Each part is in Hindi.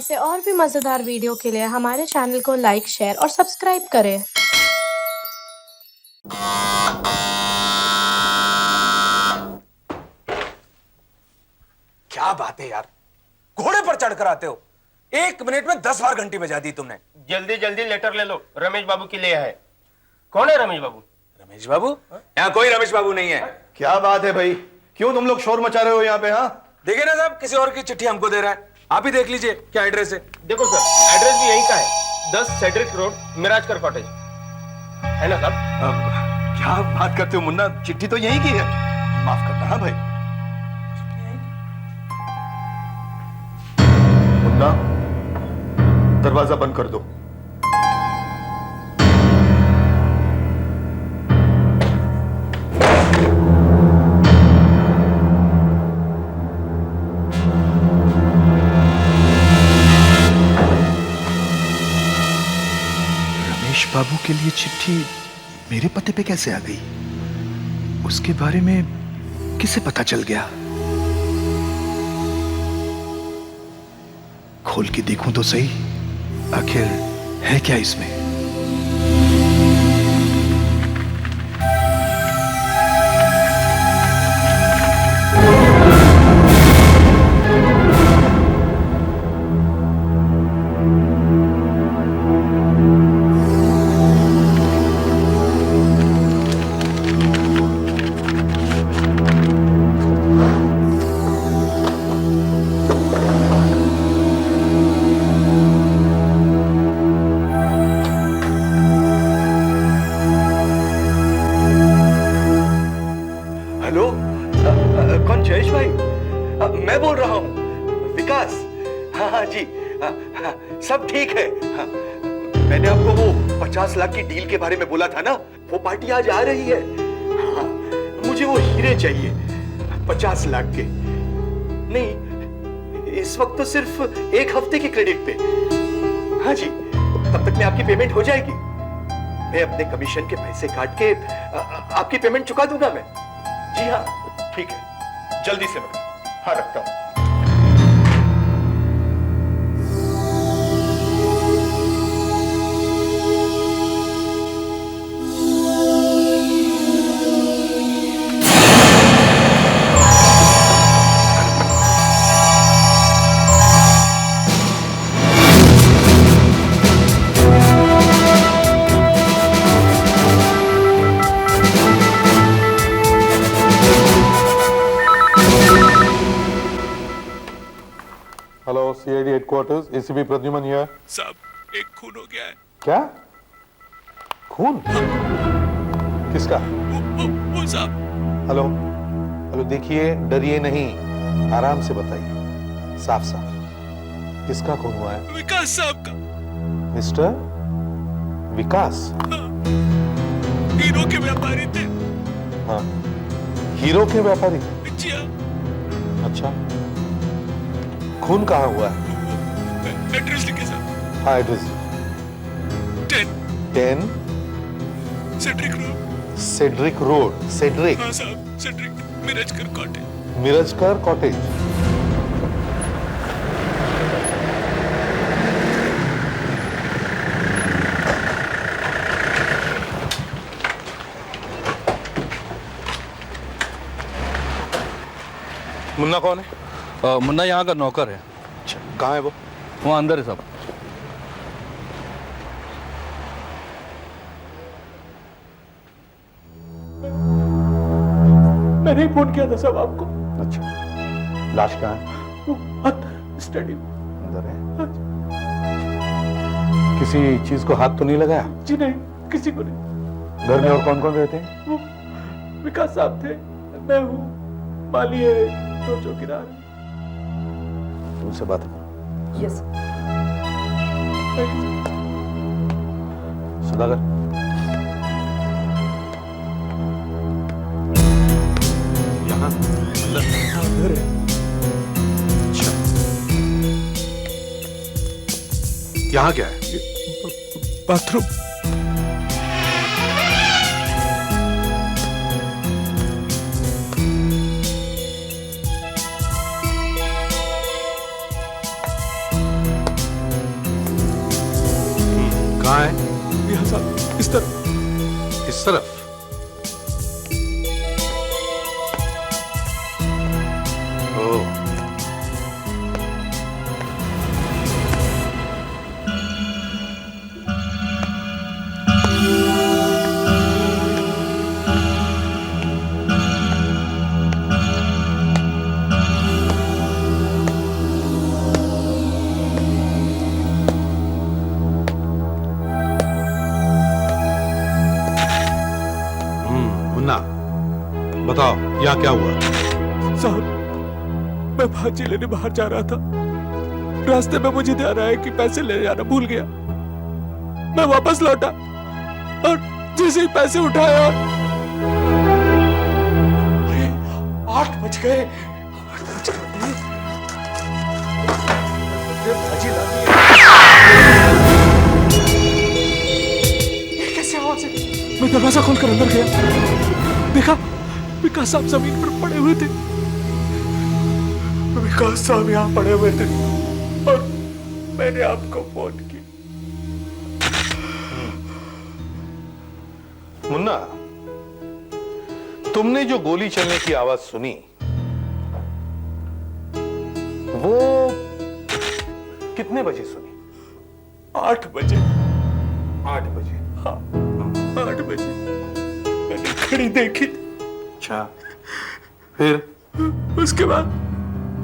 ऐसे और भी मजेदार वीडियो के लिए हमारे चैनल को लाइक, शेयर और सब्सक्राइब करें। क्या बात है यार, घोड़े पर चढ़कर आते हो। 1 मिनट में 10 बार घंटी बजा दी तुमने। जल्दी जल्दी लेटर ले लो, रमेश बाबू के लिए है। कौन है रमेश बाबू? रमेश बाबू? यहाँ कोई रमेश बाबू नहीं है। क्या बात है भाई, क्यों तुम लोग शोर मचा रहे हो यहाँ पे? हाँ देखिए ना साहब, किसी और की चिट्ठी हमको दे रहा है। आप ही देख लीजिए क्या एड्रेस है। देखो सर, एड्रेस भी यहीं का है, 10 सेड्रिक रोड, मिराजकर कॉटेज, है ना साहब? क्या बात करते हो मुन्ना, चिट्ठी तो यहीं की है। माफ करना। हाँ भाई मुन्ना, दरवाजा बंद कर दो। रमेश बाबू के लिए चिट्ठी मेरे पते पे कैसे आ गई? उसके बारे में किसे पता चल गया? खोल के देखूं तो सही, आखिर है क्या इसमें? हेलो, कौन? जयेश भाई? मैं बोल रहा हूँ, विकास। हाँ हाँ जी, हाँ, सब ठीक है। हाँ, मैंने आपको वो 50 लाख की डील के बारे में बोला था ना, वो पार्टी आज आ रही है। हाँ, मुझे वो हीरे चाहिए 50 लाख के। नहीं, इस वक्त तो सिर्फ 1 हफ्ते के क्रेडिट पे। हाँ जी, तब तक में आपकी पेमेंट हो जाएगी। मैं अपने कमीशन के पैसे काट के आपकी पेमेंट चुका दूंगा मैं। जी हाँ, ठीक है, जल्दी से मैं। हाँ, रखता हूं। Hello, CID headquarters, ACP Pradyuman here. साहब, एक खून हो गया है। क्या खून? किसका? वो साहब। हेलो हेलो, देखिए, डरिए नहीं, आराम से बताइए, साफ साफ किसका खून हुआ है? विकास साहब का। मिस्टर विकास? हीरो के व्यापारी थे। हाँ, हीरो के व्यापारी? जी हाँ। अच्छा, खून कहाँ हुआ है? एड्रेस लिखे साहब। हाँ, address. 10 Cedric road. Cedric road. Cedric? हाँ साहब, Cedric, Mirajkar cottage. Mirajkar cottage. Munna कौन है? मुन्ना यहाँ का नौकर है। अच्छा, कहाँ है वो? वहाँ अंदर है साहब। मैंने ही फोन किया था साहब आपको। अच्छा, लाश कहाँ है? स्टडी अंदर है। किसी चीज को हाथ तो नहीं लगाया? जी नहीं, किसी को नहीं। घर में और कौन कौन रहते हैं? वो विकास साहब थे, मैं हूँ, माली है, 2 चौकीदार। तुमसे बात है। यस। सुधाकर, यहाँ अंदर है। अच्छा, यहाँ क्या है? बाथरूम। मुन्ना, बताओ यहाँ क्या हुआ? साहब, मैं भाजी लेने बाहर जा रहा था। रास्ते में मुझे ध्यान आया कि पैसे ले जाना भूल गया। मैं वापस लौटा और जैसे ही पैसे उठाया, 8 बज गए। भाजी लानी है। ये कैसे आवाज है? मैं दरवाजा खोलकर अंदर गया, देखा विकास साहब जमीन पर पड़े हुए थे। विकास साहब यहाँ पड़े हुए थे और मैंने आपको फोन किया। मुन्ना, तुमने जो गोली चलने की आवाज सुनी, वो कितने बजे सुनी? 8 बजे। 8 बजे। हाँ, 8 बजे मैंने घड़ी देखी। अच्छा, फिर? उसके बाद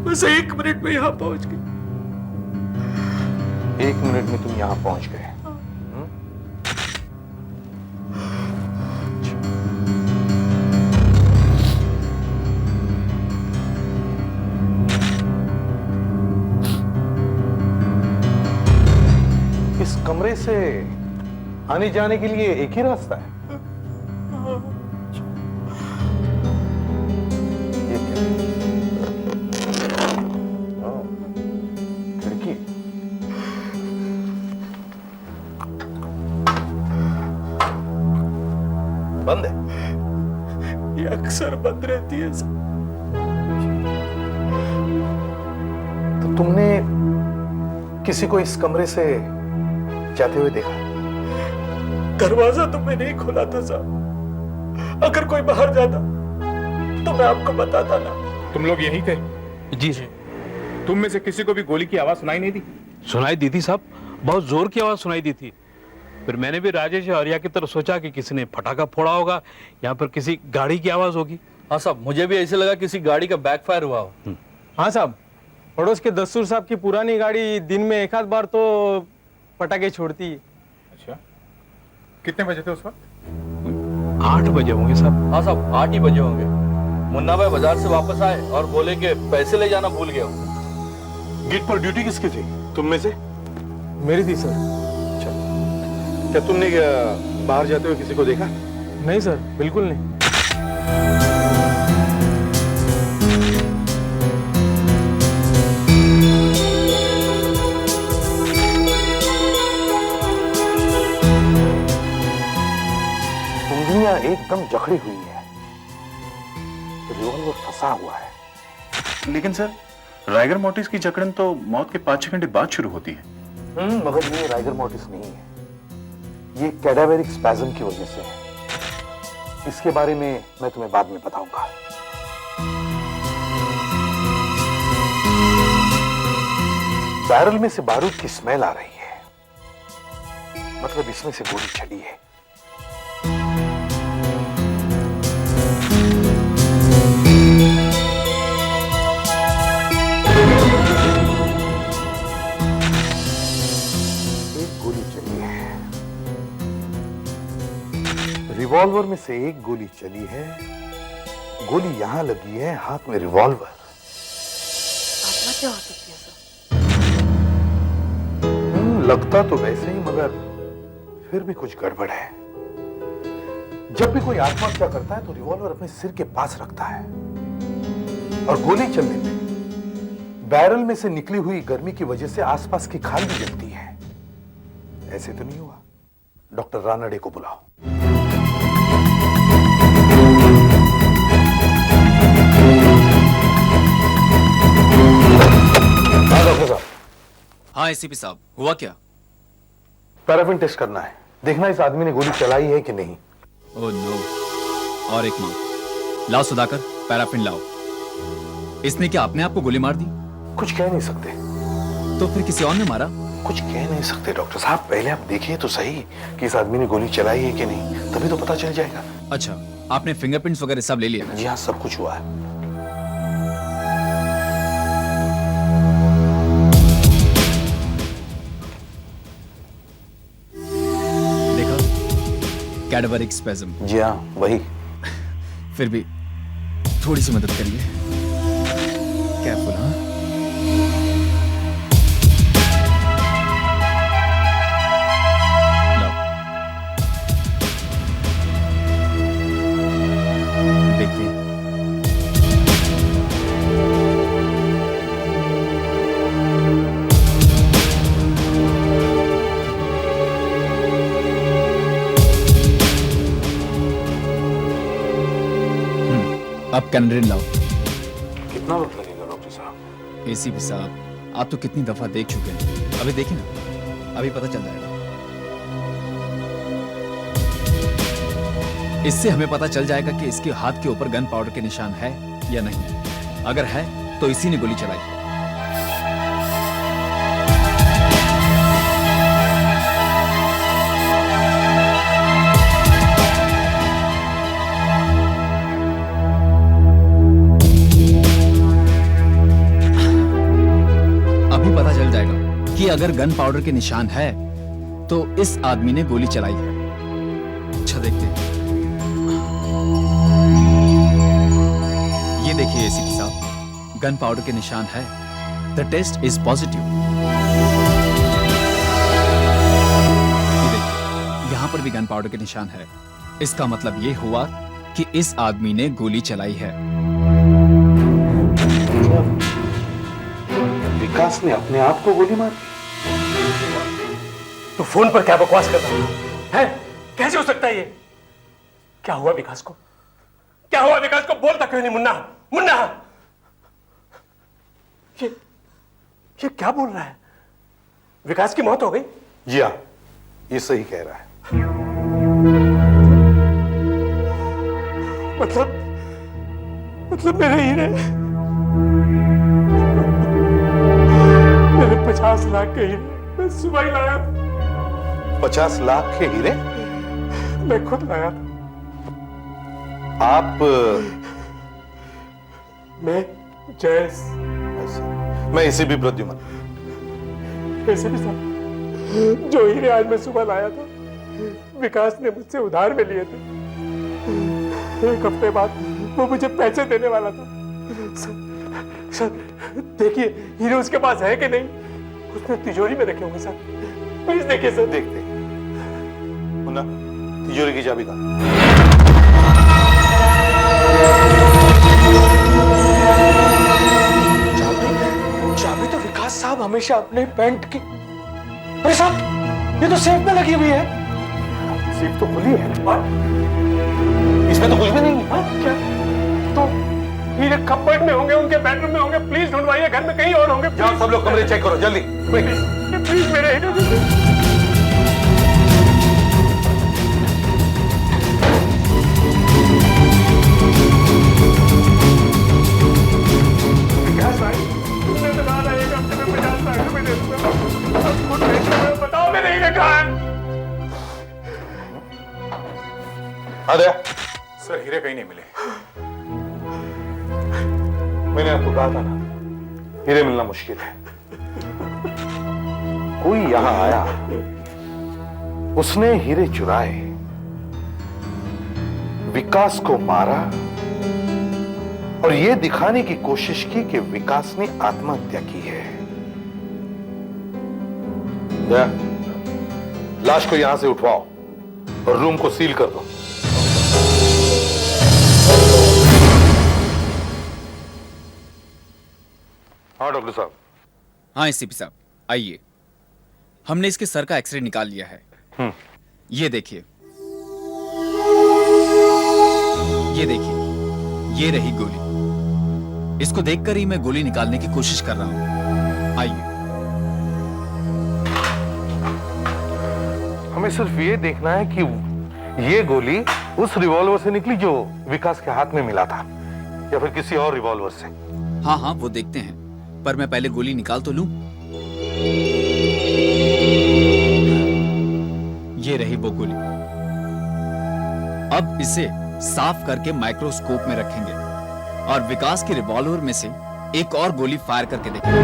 बस 1 मिनट में यहाँ पहुंच गई। 1 मिनट में तुम यहां पहुंच गए? इस कमरे से आने जाने के लिए एक ही रास्ता है? ये क्या है? ओह, खिड़की। बंद है? ये अक्सर बंद रहती है सर। तो तुमने किसी को इस कमरे से जाते हुए देखा? दरवाजा तो मैंने ही खोला था साहब। अगर कोई बाहर जाता तो मैं आपको बताता ना। तुम लोग यहीं थे? जी। तुम में से किसी को भी गोली की आवाज सुनाई नहीं दी? सुनाई दी थी साहब, बहुत जोर की आवाज सुनाई दी थी। फिर मैंने भी राजेश और आर्या की तरफ सोचा कि किसी ने पटाखा फोड़ा होगा, यहाँ पर किसी गाड़ी की आवाज होगी। हाँ साहब, मुझे भी ऐसे लगा किसी गाड़ी का बैकफायर हुआ हो। हाँ साहब, पड़ोस के दस्तूर साहब की पुरानी गाड़ी दिन में एक आध बार तो पटाखे छोड़ती है। अच्छा, कितने बजे थे उस वक्त? 8 बजे होंगे साहब। हाँ साहब, 8 ही बजे होंगे। मुन्ना भाई बाजार से वापस आए और बोले कि पैसे ले जाना भूल गया। गेट पर ड्यूटी किसकी थी? तुम में से? मेरी थी सर। अच्छा, क्या तुमने बाहर जाते हुए किसी को देखा? नहीं सर, बिल्कुल नहीं। उंगलियां एकदम जकड़ी हुई है, रिवॉल्वर फंसा हुआ है। लेकिन सर, राइगर मोर्टिस की जकड़न तो मौत के 5-6 घंटे बाद शुरू होती है। मगर ये राइगर मोर्टिस नहीं है, ये कैडावेरिक स्पैज्म की वजह से है। इसके बारे में मैं तुम्हें बाद में बताऊंगा। बैरल में से बारूद की स्मेल आ रही है, मतलब इसमें से गोली चली है। रिवॉल्वर में से एक गोली चली है, गोली यहां लगी है, हाथ में रिवॉल्वर। क्या हो सकती है सर? लगता तो वैसे ही, मगर फिर भी कुछ गड़बड़ है। जब भी कोई आत्महत्या करता है तो रिवॉल्वर अपने सिर के पास रखता है, और गोली चलने में बैरल में से निकली हुई गर्मी की वजह से आसपास की खाल भी जलती है। ऐसे तो नहीं हुआ? डॉक्टर रानडे को बुलाओ। डॉक्टर साहब। हाँ एसीपी साहब, हुआ क्या? पैराफिन टेस्ट करना है, देखना इस आदमी ने गोली चलाई है कि नहीं। Oh no. और एक मां, लाओ सुधाकर, पैराफिन लाओ। इसने क्या अपने आप को गोली मार दी? कुछ कह नहीं सकते। तो फिर किसी और ने मारा? कुछ कह नहीं सकते डॉक्टर साहब, पहले आप देखिए तो सही कि इस आदमी ने गोली चलाई है कि नहीं, तभी तो पता चल जाएगा। अच्छा, आपने फिंगरप्रिंट्स वगैरह सब ले लिया? जी हाँ, सब कुछ हुआ है। देखा, कैडावेरिक स्पैज्म। जी हाँ, वही। फिर भी थोड़ी सी मदद करिए। केयरफुल, हाँ? लो। देखिए। अब कैनरिन लाओ। कितना वक्त लगेगा डॉक्टर साहब? एसीपी साहब, आप तो कितनी दफा देख चुके हैं। अभी देखिए ना, अभी पता चल जाएगा। इससे हमें पता चल जाएगा कि इसके हाथ के ऊपर गन पाउडर के निशान है या नहीं। अगर है तो इसी ने गोली चलाई। कि अगर गन पाउडर के निशान है तो इस आदमी ने गोली चलाई है। अच्छा देखते हैं। ये देखिए एसीपी साहब, गन पाउडर के निशान है। The test is positive. ये देखिए, यहां पर भी गन पाउडर के निशान है। इसका मतलब ये हुआ कि इस आदमी ने गोली चलाई है। विकास ने अपने आप को गोली मार दी? तू फोन पर क्या बकवास कर रहा है? कैसे हो सकता है ये? क्या हुआ विकास को? क्या हुआ विकास को? बोलता क्यों नहीं मुन्ना? मुन्ना, ये क्या बोल रहा है? विकास की मौत हो गई? जी हाँ, ये सही कह रहा है। मतलब मेरे हीरे, मेरे 50 लाख के हीरे मैं सुबह ही लाया। 50 लाख के हीरे मैं खुद लाया था। आप? मैं जयस। मैं इसे भी प्रद्युमन। वैसे भी साहब, जो हीरे आज मैं सुबह लाया था विकास ने मुझसे उधार में लिए थे। 1 हफ्ते बाद वो मुझे पैसे देने वाला था। सर देखिए, हीरे उसके पास है कि नहीं? उसने तिजोरी में रखे होंगे सर, प्लीज देखिए सर। देखते मुन्ना, तिजोरी की चाबी कहाँ? चाबी तो विकास साहब हमेशा अपने पैंट की। अरे साहब, ये तो सेफ में लगी हुई है। सेफ तो खुली है, इसमें तो कुछ भी नहीं है। क्या? तो हीरे कपबोर्ड में होंगे, उनके बेडरूम में होंगे। प्लीज ढूंढवाइए, घर में कहीं और होंगे। जाओ सब लोग कमरे चेक करो जल्दी। प्लीज मेरे हीरे विकास भाई, तुमने तो कहा था 1 हफ्ते में 50 लाख रुपए दे दूंगा। अब खुद भेजो, बताओ मेरे हीरे कहाँ हैं? अरे सर, हीरे कहीं नहीं मिले। मैंने आपको कहा था ना, हीरे मिलना मुश्किल है। कोई यहां आया, उसने हीरे चुराए, विकास को मारा और यह दिखाने की कोशिश की कि विकास ने आत्महत्या की है। लाश को यहां से उठवाओ और रूम को सील कर दो। हाँ डॉक्टर साहब। हाँ एसीपी साहब, आइए। हमने इसके सर का एक्सरे निकाल लिया है। ये देखिए, ये देखिए, ये रही गोली। इसको देखकर ही मैं गोली निकालने की कोशिश कर रहा हूं। आइए। हमें सिर्फ ये देखना है कि ये गोली उस रिवॉल्वर से निकली जो विकास के हाथ में मिला था, या फिर किसी और रिवॉल्वर से। हाँ हाँ, वो देखते हैं, पर मैं पहले गोली निकाल तो लूं। ये रही वो गोली। अब इसे साफ करके माइक्रोस्कोप में रखेंगे और विकास के रिवॉल्वर में से एक और गोली फायर करके देखेंगे।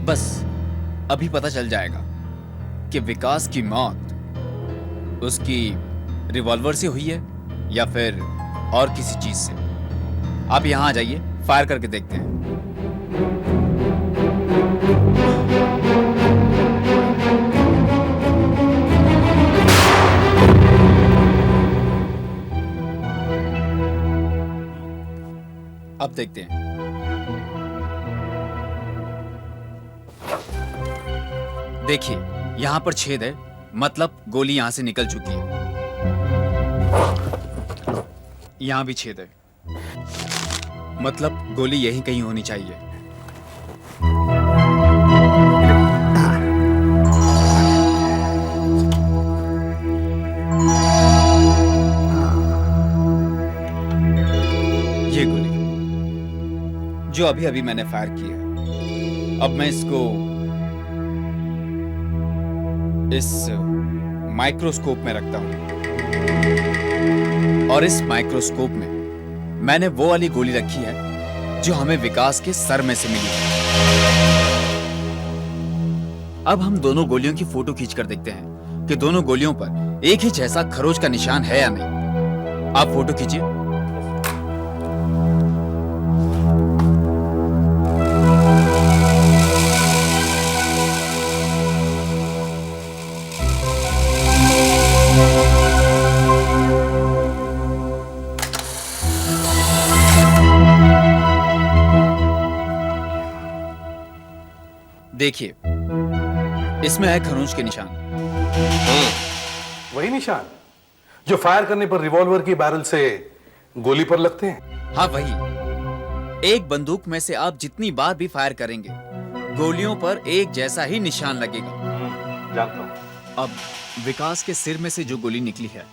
बस अभी पता चल जाएगा कि विकास की मौत उसकी रिवॉल्वर से हुई है या फिर और किसी चीज से? आप यहां आ जाइए, फायर करके देखते हैं। अब देखते हैं। देखिए, यहां पर छेद है, मतलब गोली यहां से निकल चुकी है। यहां भी छेद है, मतलब गोली यहीं कहीं होनी चाहिए। ये गोली जो अभी अभी मैंने फायर की है, अब मैं इसको इस माइक्रोस्कोप में रखता हूं, और इस माइक्रोस्कोप में मैंने वो वाली गोली रखी है जो हमें विकास के सर में से मिली है। अब हम दोनों गोलियों की फोटो खींचकर देखते हैं कि दोनों गोलियों पर एक ही जैसा खरोच का निशान है या नहीं। आप फोटो खींचिए। देखिए, इसमें है खरोंच के निशान। वही निशान जो फायर करने पर रिवॉल्वर की बैरल से गोली पर लगते हैं। हाँ, वही। एक बंदूक में से आप जितनी बार भी फायर करेंगे, गोलियों पर एक जैसा ही निशान लगेगा। जानता हूं। अब विकास के सिर में से जो गोली निकली है,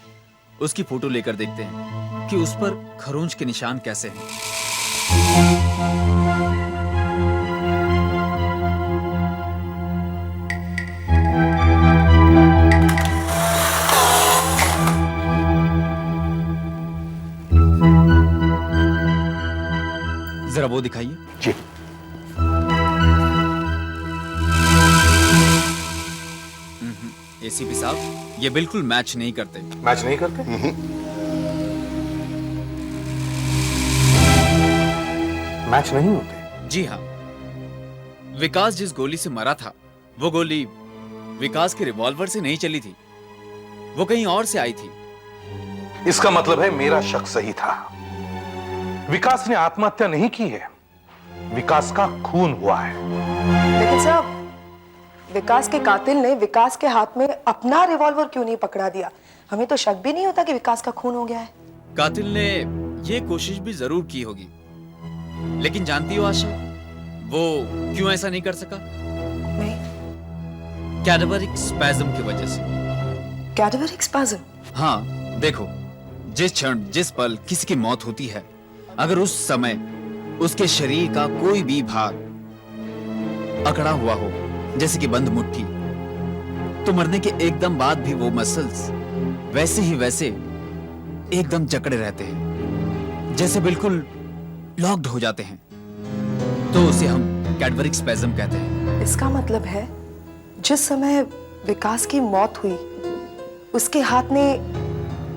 उसकी फोटो लेकर देखते हैं कि उस पर खरोंच के निशान कैसे हैं। जरा वो दिखाइए। जी। एसीपी साहब, ये बिल्कुल मैच नहीं करते। मैच नहीं करते? मैच नहीं होते? जी हाँ। विकास जिस गोली से मरा था, वो गोली विकास के रिवॉल्वर से नहीं चली थी, वो कहीं और से आई थी। इसका मतलब है मेरा शक सही था। विकास ने आत्महत्या नहीं की है, विकास का खून हुआ है। लेकिन साहब, विकास के कातिल ने विकास के हाथ में अपना रिवॉल्वर क्यों नहीं पकड़ा दिया? हमें तो शक भी नहीं होता कि विकास का खून हो गया है। कातिल ने ये कोशिश भी जरूर की होगी, लेकिन जानती हो आशा, वो क्यों ऐसा नहीं कर सका? नहीं। कैडावरिक स्पैज्म की वजह से। कैडावरिक स्पैज्म? हाँ, देखो, जिस क्षण जिस पल किसी की मौत होती है, अगर उस समय उसके शरीर का कोई भी भाग अकड़ा हुआ हो, जैसे कि बंद मुट्ठी, तो मरने के एकदम बाद भी वो मसल्स वैसे ही वैसे एकदम जकड़े रहते हैं, जैसे बिल्कुल लॉक्ड हो जाते हैं। तो उसे हम कैडवरिक स्पैज्म कहते हैं। इसका मतलब है जिस समय विकास की मौत हुई, उसके हाथ ने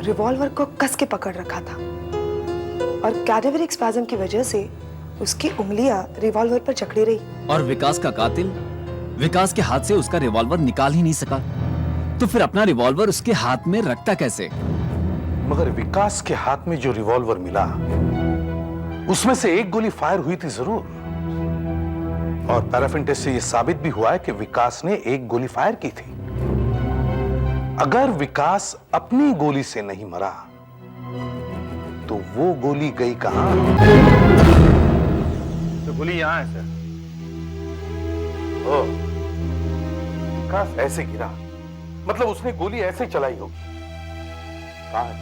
रिवॉल्वर को कस के पकड़ रखा था, और कैडावरिक स्पैज्म की वजह से उसकी उंगलियां रिवॉल्वर पर जकड़ी रही। और विकास का कातिल विकास के हाथ से उसका रिवॉल्वर निकाल ही नहीं सका, तो फिर अपना रिवॉल्वर उसके हाथ में रखता कैसे? मगर विकास के हाथ में जो रिवॉल्वर मिला, उसमें से एक गोली फायर हुई थी जरूर, और पैराफिन टेस्ट से यह साबित भी हुआ है कि विकास ने एक गोली फायर की थी। अगर विकास अपनी गोली से नहीं मरा, तो वो गोली गई कहां? तो गोली यहां है सर। ओ, विकास ऐसे गिरा, मतलब उसने गोली ऐसे चलाई होगी। कहां है?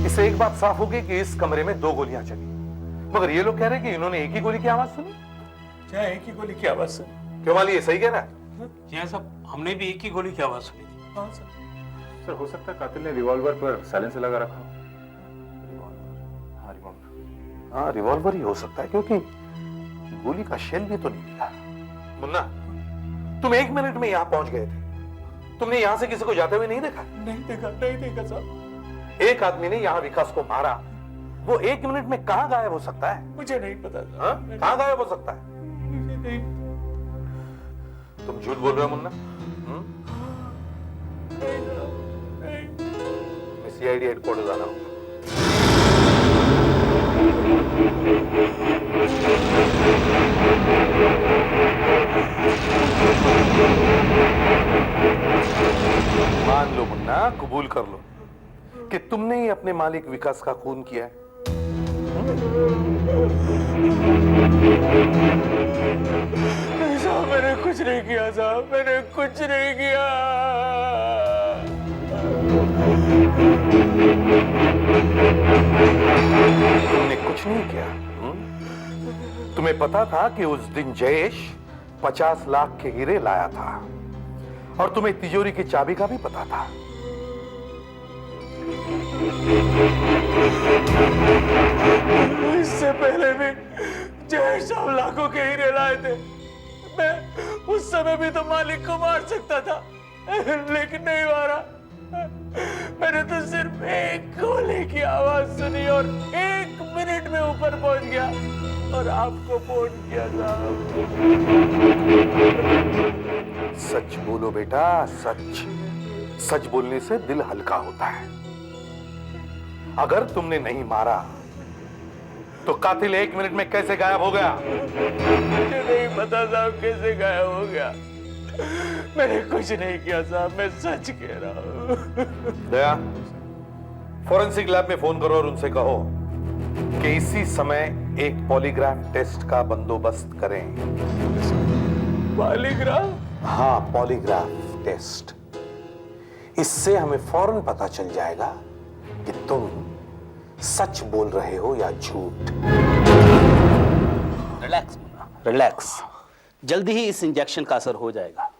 इससे एक बात साफ हो गई कि इस कमरे में दो गोलियां चली, मगर ये लोग कह रहे हैं कि इन्होंने एक ही गोली की आवाज सुनी। क्या एक ही गोली की आवाज सुनी? क्यों वाली, ये सही कह रहा है? जी हाँ साहब, हमने भी एक ही गोली की आवाज सुनी थी। हाँ सर। सर हो सकता है कातिल ने रिवॉल्वर पर साइलेंसर लगा रखा हो। हाँ, रिवॉल्वर ही हो सकता है, क्योंकि गोली का शेल भी तो नहीं मिला। मुन्ना, तुम 1 मिनट में यहां पहुंच गए थे। तुमने यहां से किसी को जाते हुए नहीं देखा? नहीं देखा साहब। एक आदमी ने यहां विकास को मारा, वो 1 मिनट में कहां गायब हो सकता है? मुझे नहीं पता साहब। कहां गायब हो सकता है? मुझे नहीं। तुम झूठ बोल रहे हो मुन्ना? मैं सीआईडी हेडक्वार्टर जाना हूं। मान लो मुन्ना, कबूल कर लो कि तुमने ही अपने मालिक विकास का खून किया है। नहीं साहब, मैंने कुछ नहीं किया साहब, मैंने कुछ नहीं किया। तुमने कुछ नहीं किया? तुम्हें पता था कि उस दिन जयेश 50 लाख के हीरे लाया था और तुम्हें तिजोरी की चाबी का भी पता था। इससे पहले भी जयेश साहब लाखों के हीरे लाए थे। मैं उस समय भी तो मालिक को मार सकता था, लेकिन नहीं मारा। मैंने तो सिर्फ एक गोली की आवाज सुनी और 1 मिनट में ऊपर पहुंच गया और आपको फोन किया साहब। सच बोलो बेटा, सच। सच बोलने से दिल हल्का होता है। अगर तुमने नहीं मारा तो कातिल 1 मिनट में कैसे गायब हो गया? मुझे नहीं पता साहब कैसे गायब हो गया। मैंने कुछ नहीं किया साहब, मैं सच कह रहा हूँ। दया, फॉरेंसिक लैब में फोन करो और उनसे कहो कि इसी समय एक पॉलीग्राफ टेस्ट का बंदोबस्त करें। पॉलीग्राफ? हाँ, पॉलीग्राफ टेस्ट। इससे हमें फौरन पता चल जाएगा कि तुम सच बोल रहे हो या झूठ। Relax Munna, relax. जल्दी ही इस इंजेक्शन का असर हो जाएगा।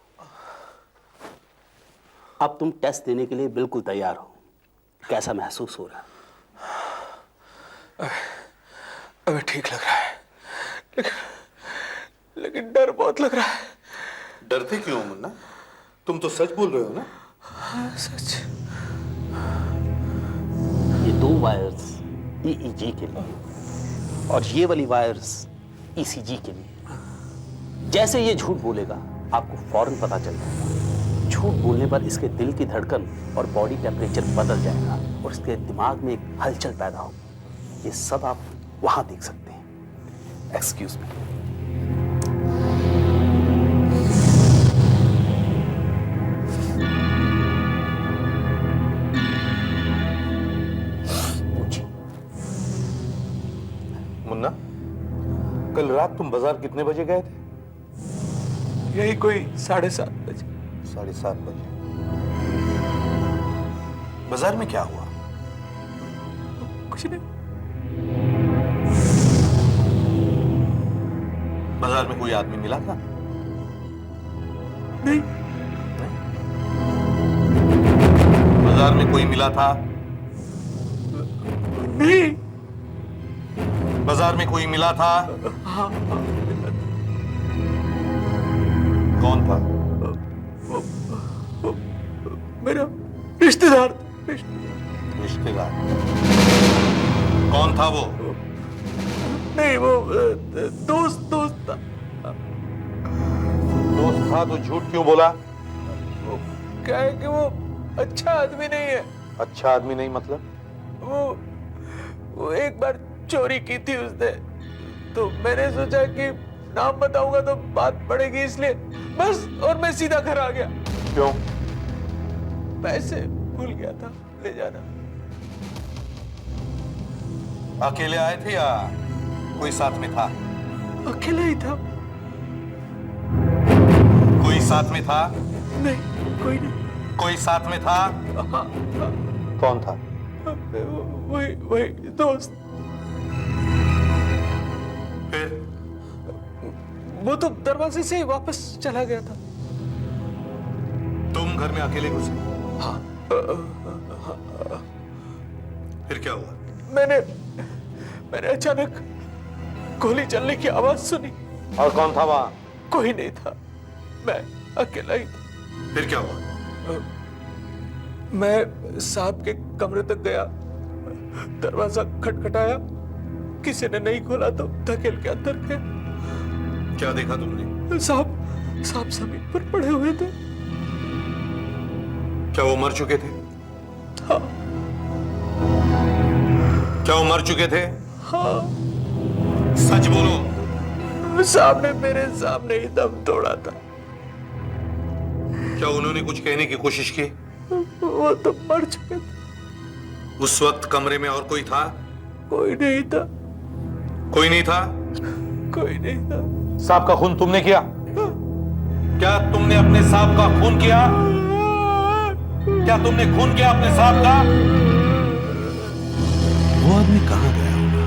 अब तुम टेस्ट देने के लिए बिल्कुल तैयार हो। कैसा महसूस हो रहा है? अबे ठीक लग रहा है, लेकिन डर बहुत लग रहा है। डरते क्यों मुन्ना? तुम तो सच बोल रहे हो ना? हाँ, सच। ये 2 वायर्स EEG के लिए और ये वाली वायर्स ECG के लिए। जैसे ये झूठ बोलेगा आपको फौरन पता चल जाएगा। झूठ बोलने पर इसके दिल की धड़कन और बॉडी टेम्परेचर बदल जाएगा और इसके दिमाग में एक हलचल पैदा होगी। ये सब आप वहां देख सकते हैं। Excuse me. मुन्ना, कल रात तुम बाजार कितने बजे गए थे? यही कोई 7:30 बजे। 7:30 बजे। बाजार में क्या हुआ? कुछ नहीं। बाजार में कोई आदमी मिला था? नहीं। बाजार में कोई मिला था? नहीं। बाजार में कोई मिला था? हाँ, कौन था? वो मेरा रिश्तेदार। रिश्तेदार? कौन था वो? नहीं, वो दोस्त था। दोस्त था तो झूठ क्यों बोला? वो क्या है कि वो अच्छा आदमी नहीं है। अच्छा आदमी नहीं मतलब? वो एक बार चोरी की थी उसने, तो मैंने सोचा कि नाम बताऊंगा तो बात पड़ेगी, इसलिए बस। और मैं सीधा घर आ गया। क्यों? पैसे भूल गया था ले जाना। अकेले आए थे या कोई साथ में था? अकेला ही था। कोई साथ में था? नहीं, कोई नहीं। कोई साथ में था? हाँ। कौन था? वही दोस्त। फिर? वो तो दरवाजे से ही वापस चला गया था। तुम घर में अकेले घुसे? हाँ। फिर क्या हुआ? मैंने अचानक गोली चलने की आवाज सुनी। और कौन था वहां? कोई नहीं था। मैं अकेला ही था। फिर क्या हुआ? मैं साहब के कमरे तक गया, दरवाजा खटखटाया, किसी ने नहीं खोला तो धकेल के अंदर गया। क्या देखा तुमने? साहब जमीन पर पड़े हुए थे। क्या वो मर चुके थे? हाँ। क्या वो मर चुके थे? हाँ। सच बोलो। साहब ने मेरे सामने ही दम तोड़ा था। क्या उन्होंने कुछ कहने की कोशिश की? वो तो मर चुके थे। उस वक्त कमरे में और कोई था? कोई नहीं था। कोई नहीं था? कोई नहीं था। साहब का खून तुमने किया? क्या तुमने अपने साहब का खून किया? क्या तुमने खून किया अपने साहब का? वो आदमी कहां गया होगा?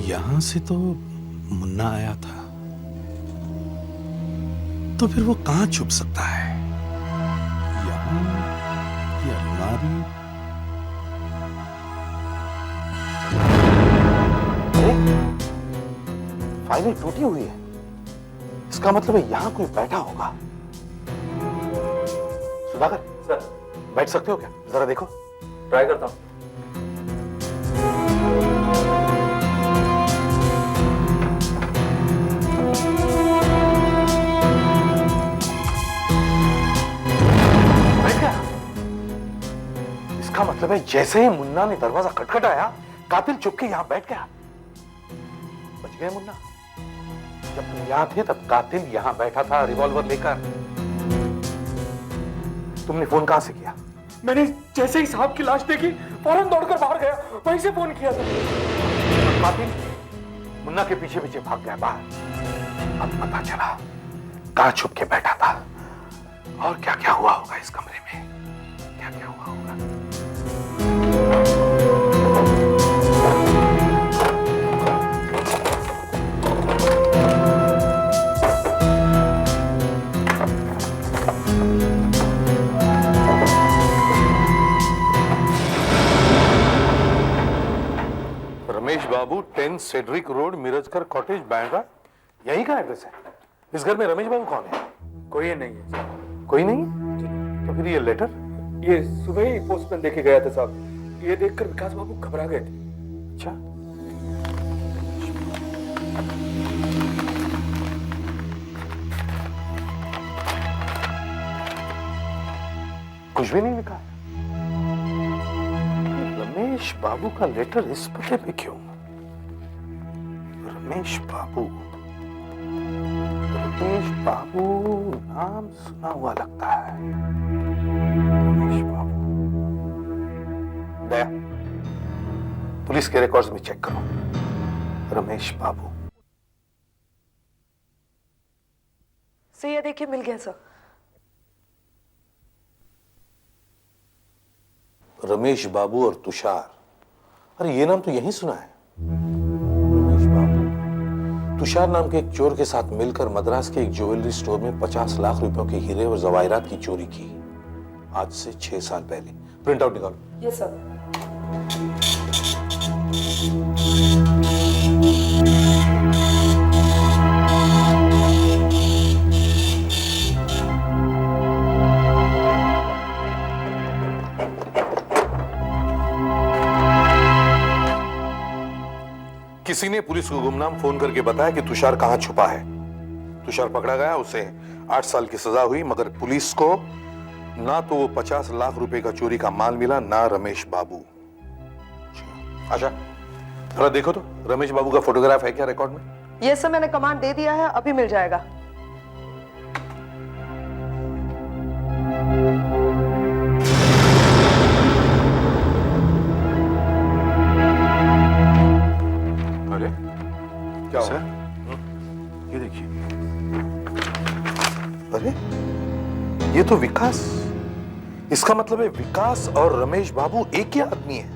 यहां से तो मुन्ना आया था, तो फिर वो कहां छुप सकता है? यहां, ये अलमारी। फाइलें टूटी हुई है, इसका मतलब है यहां कोई बैठा होगा। सुधाकर सर, बैठ सकते हो क्या? जरा देखो। ट्राई करता हूं। बैठ गया। इसका मतलब है जैसे ही मुन्ना ने दरवाजा खटखटाया, कातिल चुपके यहां बैठ गया। बच गए मुन्ना। जब तुम यहां थे तब कातिल यहां बैठा था रिवॉल्वर लेकर। तुमने फोन कहां से किया? मैंने जैसे ही साहब की लाश देखी फौरन दौड़कर बाहर गया, वहीं से फोन किया था। कातिल मुन्ना के पीछे पीछे भाग गया बाहर। अब पता चला कहां छुप के बैठा था और क्या क्या हुआ होगा इस कमरे में। क्या क्या हुआ होगा? रमेश बाबू 10 Cedric road, Mirajkar cottage, Bandra, यही का एड्रेस है। इस घर में रमेश बाबू कौन है? कोई नहीं है। कोई नहीं? तो फिर ये लेटर? ये सुबह ही पोस्टमैन देके गया था साहब। ये देखकर विकास बाबू घबरा गए थे। अच्छा, कुछ भी नहीं लिखा। रमेश बाबू का लेटर इस पते पे क्यों? रमेश बाबू नाम सुना हुआ लगता है। रमेश बाबू। दया, पुलिस के रिकॉर्ड्स में चेक करो। रमेश बाबू। सर ये देखिए, मिल गया सर। रमेश बाबू और तुषार, अरे ये नाम तो यहीं सुना है। रमेश बाबू तुषार नाम के एक चोर के साथ मिलकर मद्रास के एक ज्वेलरी स्टोर में 50 लाख रुपयों के हीरे और जवाहिरात की चोरी की, आज से 6 साल पहले। प्रिंट आउट निकालो। Yes sir. किसी ने पुलिस को गुमनाम फोन करके बताया कि तुषार कहां छुपा है। तुषार पकड़ा गया, उसे 8 साल की सजा हुई, मगर पुलिस को ना तो वो 50 लाख रुपए का चोरी का माल मिला, ना रमेश बाबू। अच्छा, जरा देखो तो रमेश बाबू का फोटोग्राफ है क्या रिकॉर्ड में? यस सर, मैंने कमांड दे दिया है, अभी मिल जाएगा। अरे क्या सर, ये देखिए। अरे ये तो विकास। इसका मतलब है विकास और रमेश बाबू एक ही आदमी है।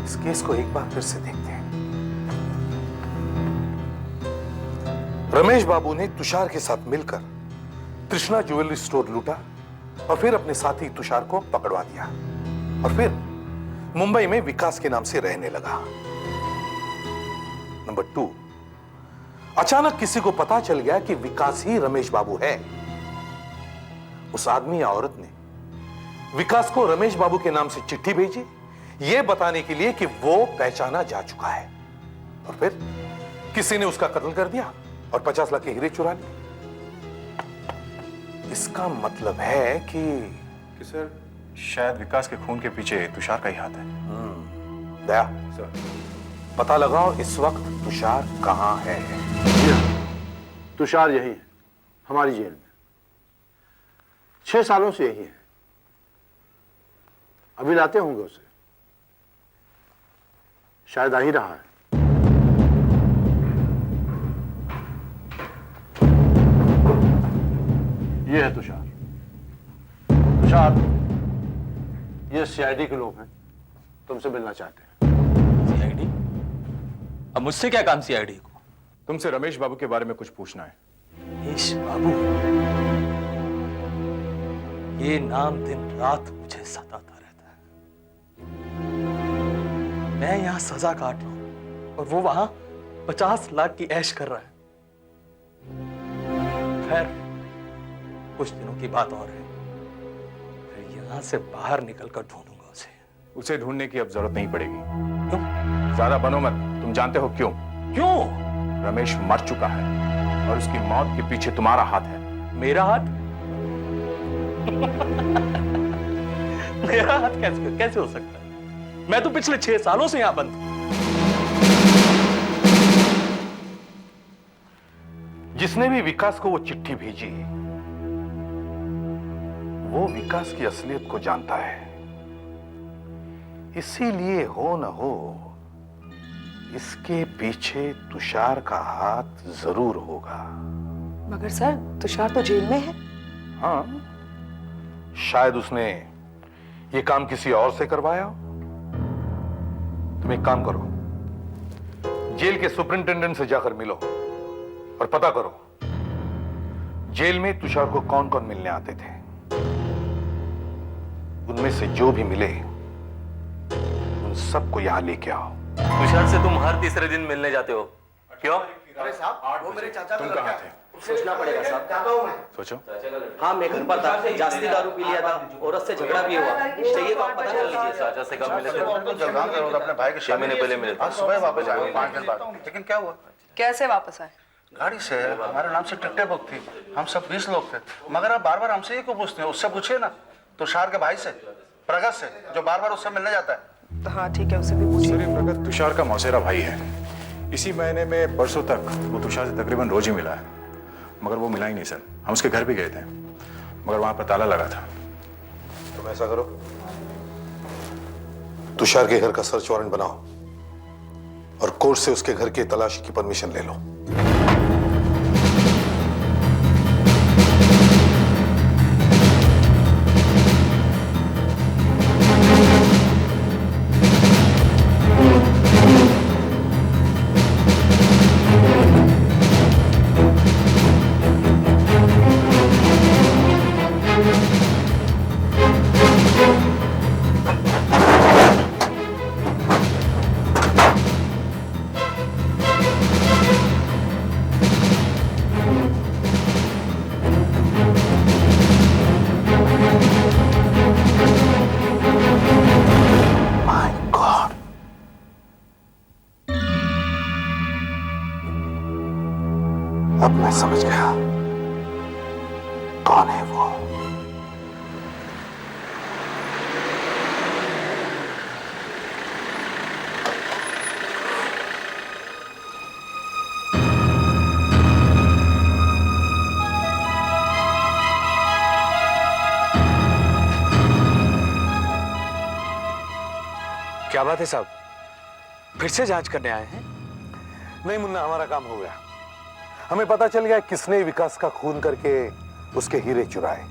इस केस को एक बार फिर से देखते हैं। रमेश बाबू ने तुषार के साथ मिलकर कृष्णा ज्वेलरी स्टोर लूटा और फिर अपने साथी तुषार को पकड़वा दिया और फिर मुंबई में विकास के नाम से रहने लगा। नंबर 2, अचानक किसी को पता चल गया कि विकास ही रमेश बाबू है। उस आदमी या औरत ने विकास को रमेश बाबू के नाम से चिट्ठी भेजी, यह बताने के लिए कि वो पहचाना जा चुका है। और फिर किसी ने उसका कत्ल कर दिया और 50 लाख के हीरे चुरा लिए। इसका मतलब है कि सर शायद विकास के खून के पीछे तुषार का ही हाथ है। दया सर, पता लगाओ इस वक्त तुषार कहां है। तुषार यही है, हमारी जेल में 6 सालों से यही है। अभी लाते होंगे उसे, शायद आ ही रहा है। ये है तुषार। तुषार, ये सीआईडी के लोग हैं, तुमसे मिलना चाहते हैं। सीआईडी? अब मुझसे क्या काम सीआईडी को? तुमसे रमेश बाबू के बारे में कुछ पूछना है। रमेश बाबू, ये नाम दिन रात मुझे सताता रहता है। मैं यहां सजा काट रहा हूं और वो वहां 50 लाख की ऐश कर रहा है। खैर, कुछ दिनों की बात और है, फिर यहां से बाहर निकलकर ढूंढूंगा उसे। उसे ढूंढने की अब जरूरत नहीं पड़ेगी। क्यों? ज्यादा बनो मत, तुम जानते हो क्यों? क्यों? रमेश मर चुका है और उसकी मौत के पीछे तुम्हारा हाथ है। मेरा हाथ? मेरा हाथ कैसे हो सकता है? मैं तो पिछले 6 सालों से यहां बंद हूं। जिसने भी विकास को वो चिट्ठी भेजी, वो विकास की असलियत को जानता है। इसीलिए हो न हो इसके पीछे तुषार का हाथ जरूर होगा। मगर सर, तुषार तो जेल में है। हाँ, शायद उसने ये काम किसी और से करवाया हो। तुम एक काम करो, जेल के सुपरिंटेंडेंट से जाकर मिलो और पता करो जेल में तुषार को कौन कौन मिलने आते थे। उनमें से जो भी मिले उन सबको यहां लेके आओ। तुषार से तुम हर तीसरे दिन मिलने जाते हो, क्यों? अरे साहब, वो मेरे चाचा तुम कहाँ थे? सोचना पड़ेगा साहब। सोचो। हाँ, मैं घर पर था, जास्ती दारू पी लिया था, औरत से झगड़ा भी हुआ। चाहिए तो आप पता कर लीजिए। चाचा से कब मिले थे? अपने भाई के 6 महीने पहले मिले थे। आज सुबह वापस आए 5 दिन बाद। लेकिन क्या हुआ? कैसे वापस आए? गाड़ी से, हमारे नाम से टिकटें बुक थी, हम सब 20 लोग थे। मगर आप बार बार हमसे ही क्यों पूछते हैं? उससे पूछिए ना, तुषार के भाई से, प्रगत से, जो बार बार उससे मिलने जाता है। तो हाँ ठीक है, उससे भी पूछिए। सर, ये प्रगत तुषार का मौसेरा भाई है। इसी महीने में बरसों तक वो तुषार से तकरीबन रोज ही मिला है, मगर वो मिला ही नहीं सर। हम उसके घर भी गए थे, मगर वहां पर ताला लगा था। तुम ऐसा करो, तुषार के घर का सर्च वारंट बनाओ और कोर्ट से उसके घर की तलाशी की परमिशन ले लो। अब मैं समझ गया कौन है वो। क्या बात है साहब, फिर से जांच करने आए हैं? नहीं मुन्ना, हमारा काम हो गया। हमें पता चल गया किसने विकास का खून करके उसके हीरे चुराए।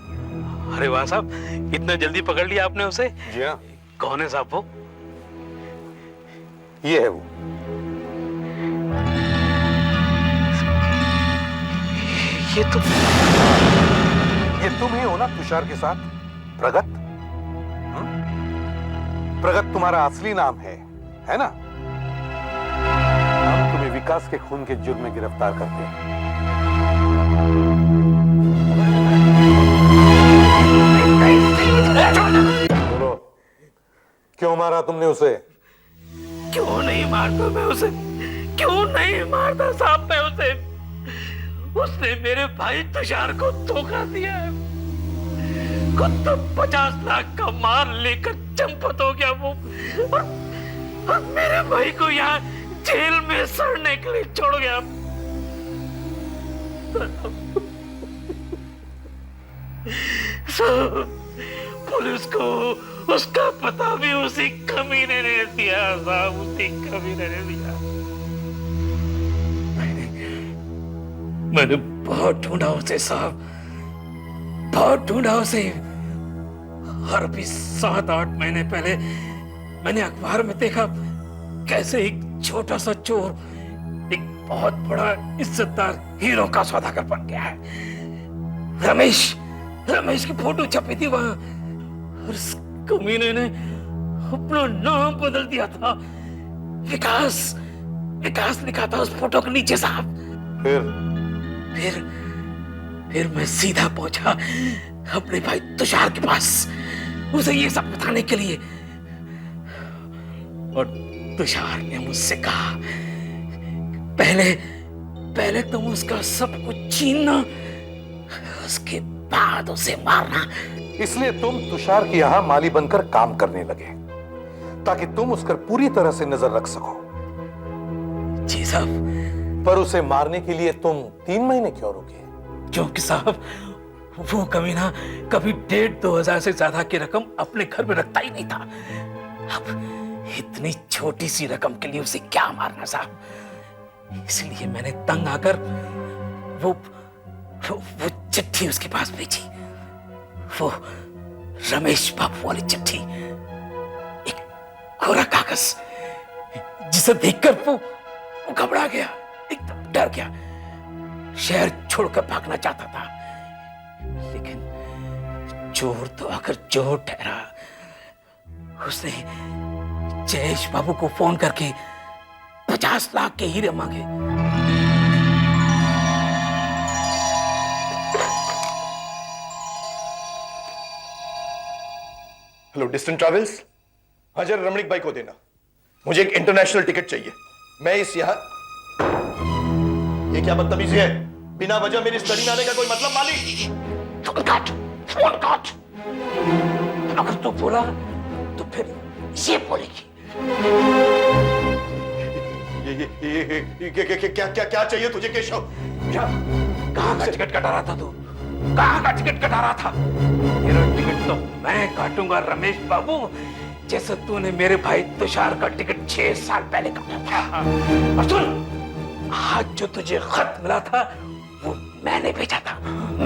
अरे वाह साहब, इतना जल्दी पकड़ लिया आपने उसे? जी हाँ। कौन है साहब वो? ये है वो। ये तुम ही हो ना तुषार के साथ? प्रगत? प्रगत तुम्हारा असली नाम है ना? हम तुम्हें विकास के खून के जुर्म में गिरफ्तार कर दिया। बोलो, क्यों मारा तुमने उसे? क्यों नहीं मारता मैं उसे? क्यों नहीं मारता साहब मैं उसे? उसने मेरे भाई तुषार को धोखा दिया है। खुद तो 50 लाख का माल लेकर चंपत हो गया वो, और मेरे भाई को यहाँ जेल में सड़ने के लिए छोड़ गया। पुलिस को उसका पता भी उसी कमीने ने दिया साहब, उसी कमीने ने दिया। मैंने बहुत ढूंढा उसे साहब, बहुत ढूंढा उसे। और अभी 7-8 महीने पहले मैंने अखबार में देखा कैसे एक छोटा सा चोर एक बहुत बड़ा इज्जतदार हीरो का सौदागर बन गया है। रमेश की फोटो छपी थी वहां, और उस कमीने ने अपना नाम बदल दिया था। विकास लिखा था उस फोटो के नीचे साहब। फिर मैं सीधा पहुंचा अपने भाई तुषार के पास, उसे ये सब बताने के लिए। और तुषार ने मुझसे कहा, पहले तुम उसका सब कुछ छीनना, उसके बाद उसे मारना। इसलिए तुम तुषार के यहां माली बनकर काम करने लगे, ताकि तुम उस पर पूरी तरह से नजर रख सको। जी साहब। पर उसे मारने के लिए तुम 3 महीने क्यों रुके? क्योंकि साहब वो कमीना कभी 1,500-2 हजार से ज्यादा की रकम अपने घर में रखता ही नहीं था। अब इतनी छोटी सी रकम के लिए उसे क्या मारना साहब। इसलिए मैंने तंग आकर वो चिट्ठी उसके पास भेजी, वो रमेश बाबू वाली चिट्ठी, एक कोरा कागज, जिसे देखकर वो घबरा गया, एकदम डर गया, शहर छोड़कर भागना चाहता था। लेकिन चोर तो आखिर चोर ठहरा। उसने जयेश बाबू को फोन करके 50 लाख के हीरे मांगे। Hello, distant travels. हाँ जरा रमणीक भाई को देना, मुझे एक इंटरनेशनल टिकट चाहिए। मैं इस यहाँ, ये क्या बदतमीजी है? बिना वजह मेरी स्टडी में आने का कोई मतलब? मालिक फोन काट। अगर तू बोला तो फिर ये बोलेगी। क्या चाहिए तुझे केशव? कहाँ का टिकट कटा रहा था तू? कहाँ का टिकट कटा रहा था? तेरा टिकट तो मैं काटूंगा रमेश बाबू, जैसे तूने मेरे भाई तुषार का टिकट 6 साल पहले काटा था। और सुन, आज जो तुझे खत मिला था वो मैंने भेजा था।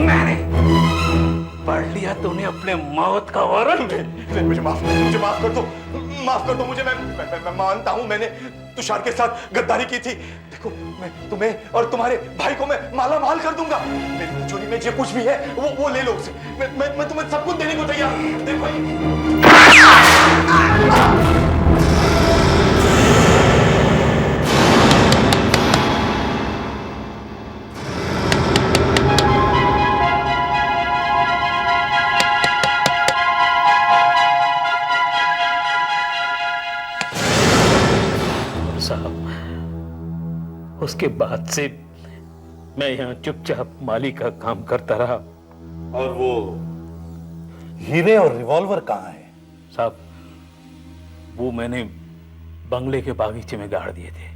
मैंने पढ़ लिया तूने अपने मौत का वारंट। मुझे माफ कर दो, माफ कर दो मुझे। मैं मानता हूं मैंने तुषार के साथ गद्दारी की थी। देखो, मैं तुम्हें और तुम्हारे भाई को मैं माला माल कर दूंगा। मेरी तिजोरी में जो कुछ भी है वो ले लो उसे। मैं तुम्हें सब कुछ देने को तैयार। देखो उसके बाद से मैं यहाँ चुपचाप माली का काम करता रहा। और वो हीरे और रिवॉल्वर कहाँ है? साहब, वो मैंने बंगले के बागीचे में गाड़ दिए थे,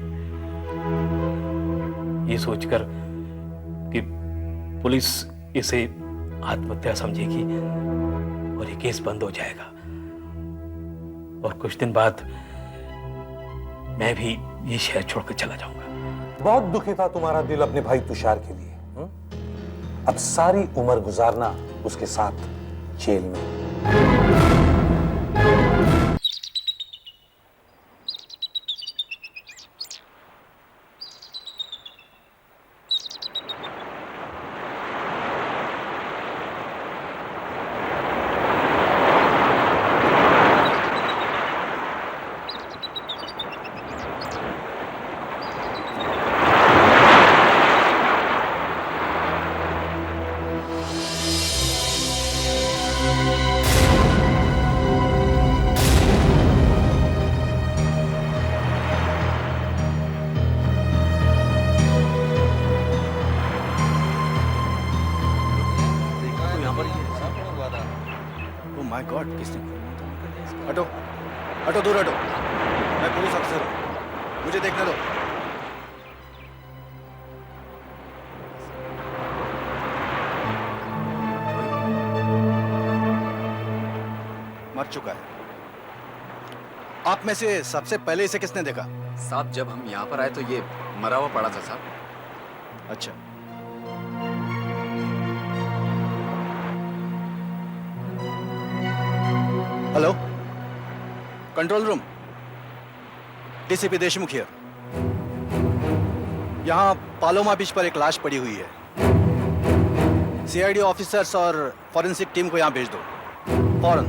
ये सोचकर कि पुलिस इसे आत्महत्या समझेगी और ये केस बंद हो जाएगा। और कुछ दिन बाद मैं भी ये शहर छोड़कर चला जाऊंगा। बहुत दुखी था तुम्हारा दिल अपने भाई तुषार के लिए। अब सारी उम्र गुजारना उसके साथ जेल में। माय गॉड, किसने हटो हटो, दूर हटो। मैं पुलिस अफसर हूँ, मुझे देखने दो। मर चुका है। आप में से सबसे पहले इसे किसने देखा? साहब जब हम यहाँ पर आए तो ये मरा हुआ पड़ा था साहब। अच्छा, hello, control room, DCP Deshmukh here. यहाँ पालोमा बीच पर एक लाश पड़ी हुई है। सीआईडी ऑफिसर्स और फॉरेंसिक टीम को यहाँ भेज दो फौरन।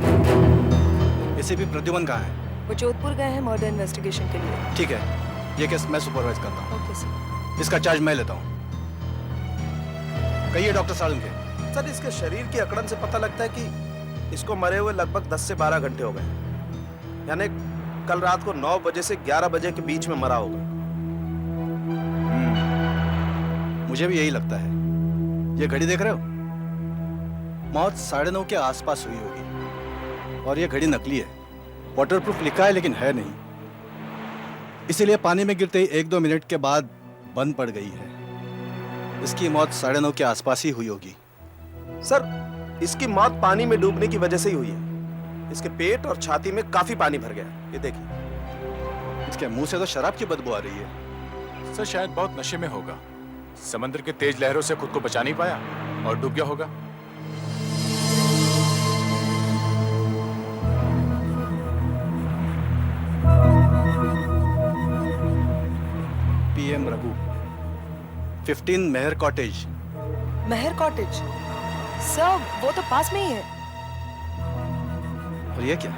एसीपी प्रद्युमन कहाँ है? वो जोधपुर गए हैं मर्डर इन्वेस्टिगेशन के लिए। ठीक है, ये केस मैं सुपरवाइज करता हूँ। Okay sir. इसका चार्ज मैं लेता हूँ। कहिए डॉक्टर सालुंके। सर, इसके शरीर की अकड़न से पता लगता है कि इसको मरे हुए लगभग 10 से 12 घंटे हो गए, यानी कल रात को 9 बजे से 11 बजे के बीच में मरा होगा। मुझे भी यही लगता है। ये घड़ी देख रहे हो? मौत 9:30 के आसपास हुई होगी और ये घड़ी नकली है। वाटरप्रूफ लिखा है लेकिन है नहीं, इसीलिए पानी में गिरते ही 1-2 मिनट के बाद बंद पड़ गई है। इसकी मौत 9:30 के आसपास ही हुई होगी। सर, इसकी मौत पानी में डूबने की वजह से ही हुई है। इसके पेट और छाती में काफी पानी भर गया है, ये देखिए। इसके मुंह से तो शराब की बदबू आ रही है। सर शायद बहुत नशे में होगा, समंदर के तेज लहरों से खुद को बचा नहीं पाया और डूब गया होगा। पीएम रघु, 15 मेहर कॉटेज। मेहर कॉटेज? सर, वो तो पास में ही है। और ये क्या?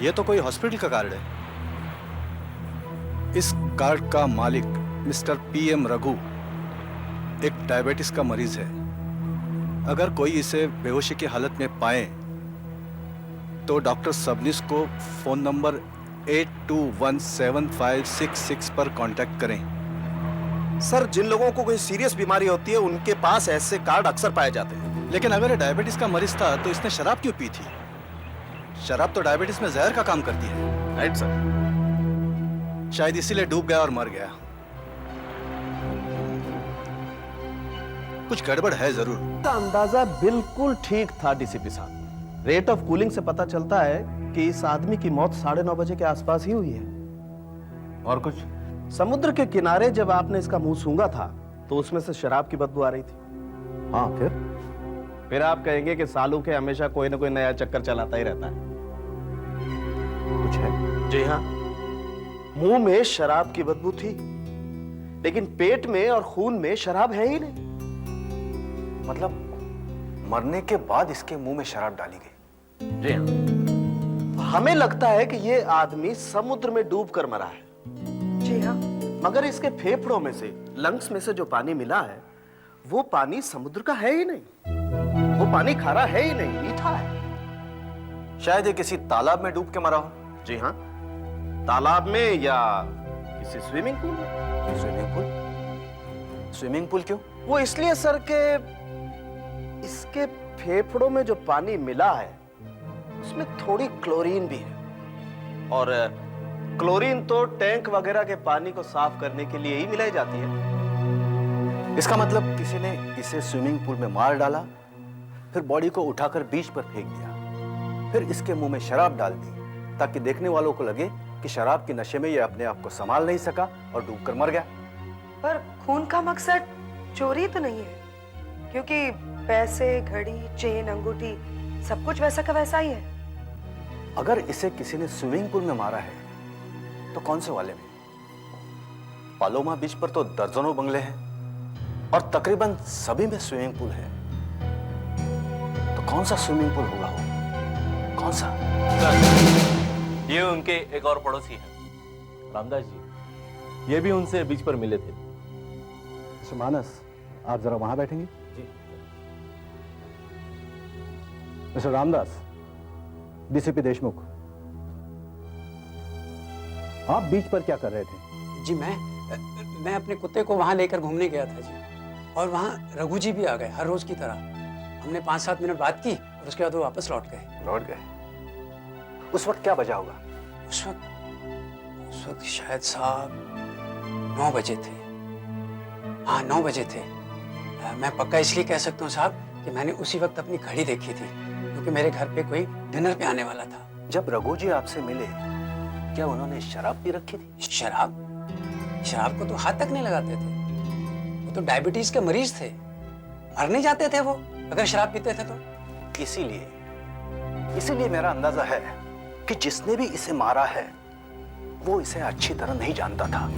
ये तो कोई हॉस्पिटल का कार्ड है। इस कार्ड का मालिक मिस्टर पीएम रघु एक डायबिटीज का मरीज है। अगर कोई इसे बेहोशी की हालत में पाए तो डॉक्टर सबनिस को फोन नंबर 82175666 पर कांटेक्ट करें। सर, जिन लोगों को कोई सीरियस बीमारी होती है उनके पास ऐसे कार्ड अक्सर पाए जाते हैं। लेकिन अगर ये डायबिटीज का मरीज था तो इसने शराब क्यों पी थी? शराब तो डायबिटीज में जहर का काम करती है। Right sir. शायद इसीलिए डूब गया और मर गया। कुछ गड़बड़ है जरूर। का अंदाजा बिल्कुल ठीक था डीसीपी साहब। रेट ऑफ कूलिंग से पता चलता है कि इस आदमी की मौत 9:30 बजे के आसपास ही हुई है। और कुछ? समुद्र के किनारे जब आपने इसका मुंह सूंघा था तो उसमें से शराब की बदबू आ रही थी। हाँ, फिर आप कहेंगे कि सालू के हमेशा कोई ना कोई नया चक्कर चलाता ही रहता है। कुछ है? जी हाँ, मुंह में शराब की बदबू थी, लेकिन पेट में और खून में शराब है ही नहीं। मतलब मरने के बाद इसके मुंह में शराब डाली गई? जी हाँ। हमें लगता है कि ये आदमी समुद्र में डूबकर मरा है। जी हाँ। मगर इसके फेफड़ों में से, लंग्स में से जो पानी मिला है वो पानी समुद्र का है ही नहीं। वो पानी खारा है ही नहीं, मीठा है। शायद ये किसी तालाब में डूब के मरा हो। जी हाँ, तालाब में या किसी स्विमिंग पूल में। Swimming pool? स्विमिंग पूल क्यों? वो इसलिए सर के इसके फेफड़ों में जो पानी मिला है उसमें थोड़ी क्लोरीन भी है, और क्लोरीन तो टैंक वगैरह के पानी को साफ करने के लिए ही मिलाई जाती है। इसका मतलब किसी ने इसे स्विमिंग पूल में मार डाला, फिर बॉडी को उठाकर बीच पर फेंक दिया, फिर इसके मुंह में शराब डाल दी ताकि देखने वालों को लगे कि शराब के नशे में ये अपने आप को संभाल नहीं सका और डूबकर मर गया। पर खून का मकसद चोरी तो नहीं है, क्योंकि पैसे, घड़ी, चेन, अंगूठी सब कुछ वैसा का वैसा ही है। अगर इसे किसी ने स्विमिंग पूल में मारा है तो कौन से वाले में? पालोमा बीच पर तो दर्जनों बंगले हैं और तकरीबन सभी में स्विमिंग पूल है। तो कौन सा स्विमिंग पूल होगा वो? कौन सा? ये उनके एक और पड़ोसी हैं, रामदास जी। ये भी उनसे बीच पर मिले थे। मानस, आप जरा वहां बैठेंगे? जी। मिस्टर रामदास, डीसीपी देशमुख, आप बीच पर क्या कर रहे थे? जी मैं अपने कुत्ते को वहां लेकर घूमने गया था जी, और वहां रघु जी भी आ गए हर रोज की तरह। हमने 5-7 मिनट बात की और उसके बाद वो वापस लौट गए। लौट गए? उस वक्त क्या बजा होगा? उस वक्त शायद साहब 9 बजे थे। हाँ 9 बजे थे। मैं पक्का इसलिए कह सकता हूँ साहब कि मैंने उसी वक्त अपनी घड़ी देखी थी, क्योंकि मेरे घर पे कोई डिनर पे आने वाला था। जब रघु जी आपसे मिले क्या उन्होंने शराब पी रखी थी? शराब को तो हाथ तक नहीं लगाते थे। वो तो डायबिटीज के मरीज थे, मर नहीं जाते थे वो अगर शराब पीते थे तो। इसीलिए मेरा अंदाजा है कि जिसने भी इसे मारा है वो इसे अच्छी तरह नहीं जानता था,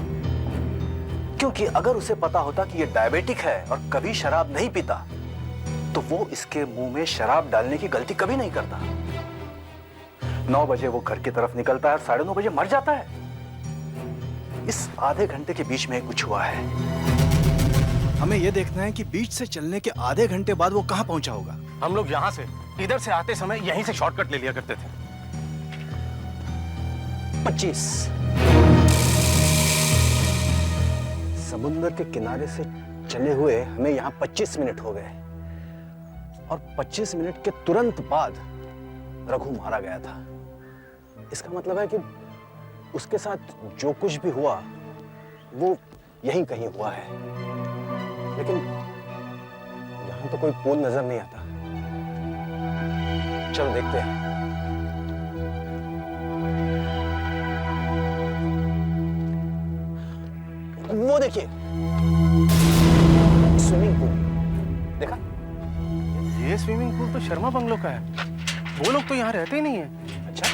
क्योंकि अगर उसे पता होता कि ये डायबिटिक है और कभी शराब नहीं पीता तो वो इसके मुंह में शराब डालने की गलती कभी नहीं करता। 9 बजे वो घर की तरफ निकलता है और 9:30 बजे मर जाता है। इस आधे घंटे के बीच में कुछ हुआ है। हमें यह देखना है कि बीच से चलने के आधे घंटे बाद वो कहां पहुंचा होगा। हम लोग यहाँ से इधर से आते समय यहीं से शॉर्टकट ले लिया करते थे। 25 समुद्र के किनारे से चले हुए हमें यहाँ 25 मिनट हो गए और 25 मिनट के तुरंत बाद रघु मारा गया था। इसका मतलब है कि उसके साथ जो कुछ भी हुआ वो यहीं कहीं हुआ है, लेकिन यहां तो कोई पुल नजर नहीं आता। चलो देखते हैं। वो देखिए स्विमिंग पूल, देखा? ये स्विमिंग पूल तो शर्मा बंगलो का है। वो लोग तो यहाँ रहते ही नहीं है। अच्छा,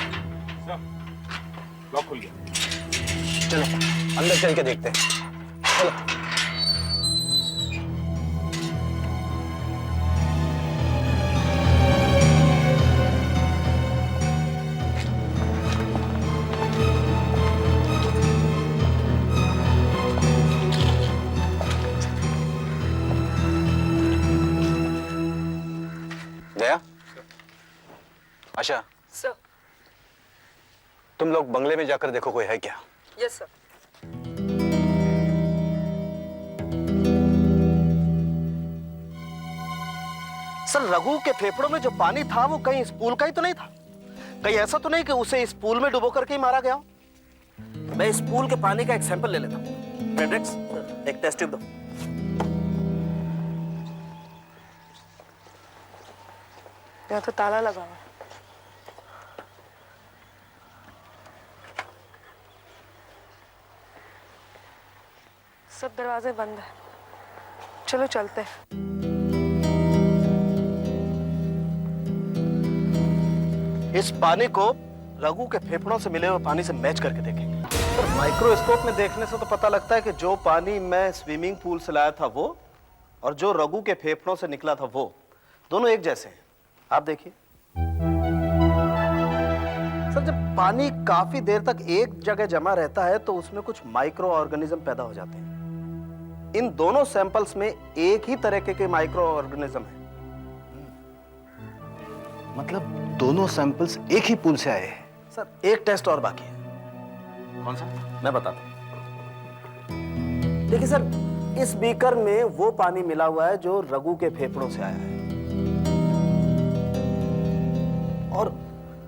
लॉक खुल गया। चलो अंदर चल के देखते हैं। चलो। दया, आशा, सर। तुम लोग बंगले में जाकर देखो कोई है क्या। Yes sir. सर रघु के फेफड़ों में जो पानी था वो कहीं इस पूल का ही तो नहीं था? कहीं ऐसा तो नहीं कि उसे इस पूल में डुबो करके ही मारा गया हो? मैं इस पूल के पानी का एक सैंपल ले लेता हूँ। फ्रेडरिक्स, एक टेस्ट ट्यूब दो। यहाँ तो ताला लगा हुआ है। सब दरवाजे बंद है। चलो चलते हैं। इस पानी को रघु के फेफड़ों से मिले हुए पानी से मैच करके देखेंगे। पर माइक्रोस्कोप में देखने से तो पता लगता है कि जो पानी मैं स्विमिंग पूल से लाया था वो और जो रघु के फेफड़ों से निकला था वो दोनों एक जैसे हैं। आप देखिए सर, जब पानी काफी देर तक एक जगह जमा रहता है तो उसमें कुछ माइक्रो ऑर्गेनिज्म पैदा हो जाते हैं। इन दोनों सैंपल्स में एक ही तरह के माइक्रो ऑर्गेनिज्म है। मतलब दोनों सैंपल्स एक ही पूल से आए हैं। सर एक टेस्ट और बाकी है। कौन सा? मैं बताता हूं। देखिए सर, इस बीकर में वो पानी मिला हुआ है जो रघु के फेफड़ों से आया है और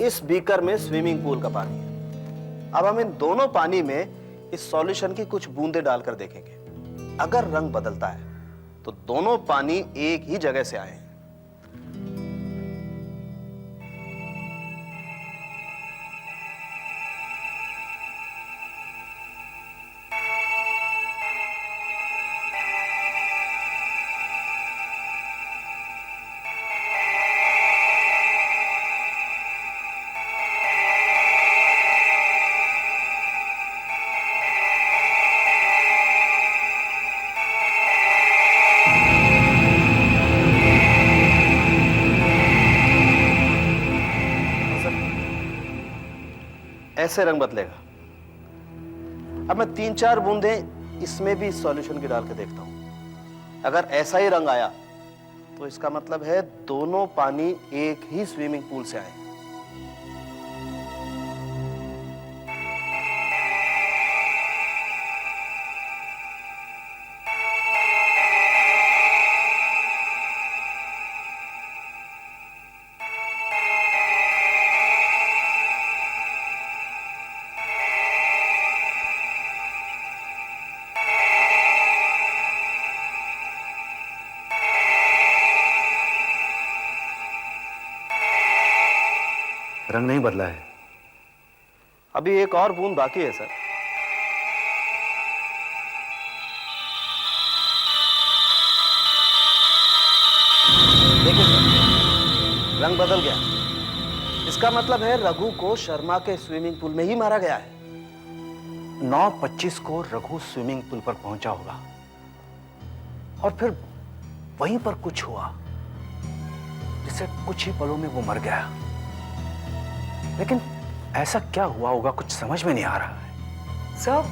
इस बीकर में स्विमिंग पूल का पानी है। अब हम इन दोनों पानी में इस सॉल्यूशन की कुछ बूंदें डालकर देखेंगे। अगर रंग बदलता है तो दोनों पानी एक ही जगह से आए हैं। ऐसे रंग बदलेगा। अब मैं 3-4 बूंदें इसमें भी सॉल्यूशन की डाल के देखता हूं। अगर ऐसा ही रंग आया तो इसका मतलब है दोनों पानी एक ही स्विमिंग पूल से आए। रंग नहीं बदला है। अभी एक और बूंद बाकी है सर। देखिए सर, रंग बदल गया। इसका मतलब है रघु को शर्मा के स्विमिंग पूल में ही मारा गया है। 9:25 को रघु स्विमिंग पूल पर पहुंचा होगा और फिर वहीं पर कुछ हुआ जिससे कुछ ही पलों में वो मर गया। लेकिन ऐसा क्या हुआ होगा कुछ समझ में नहीं आ रहा है। सर,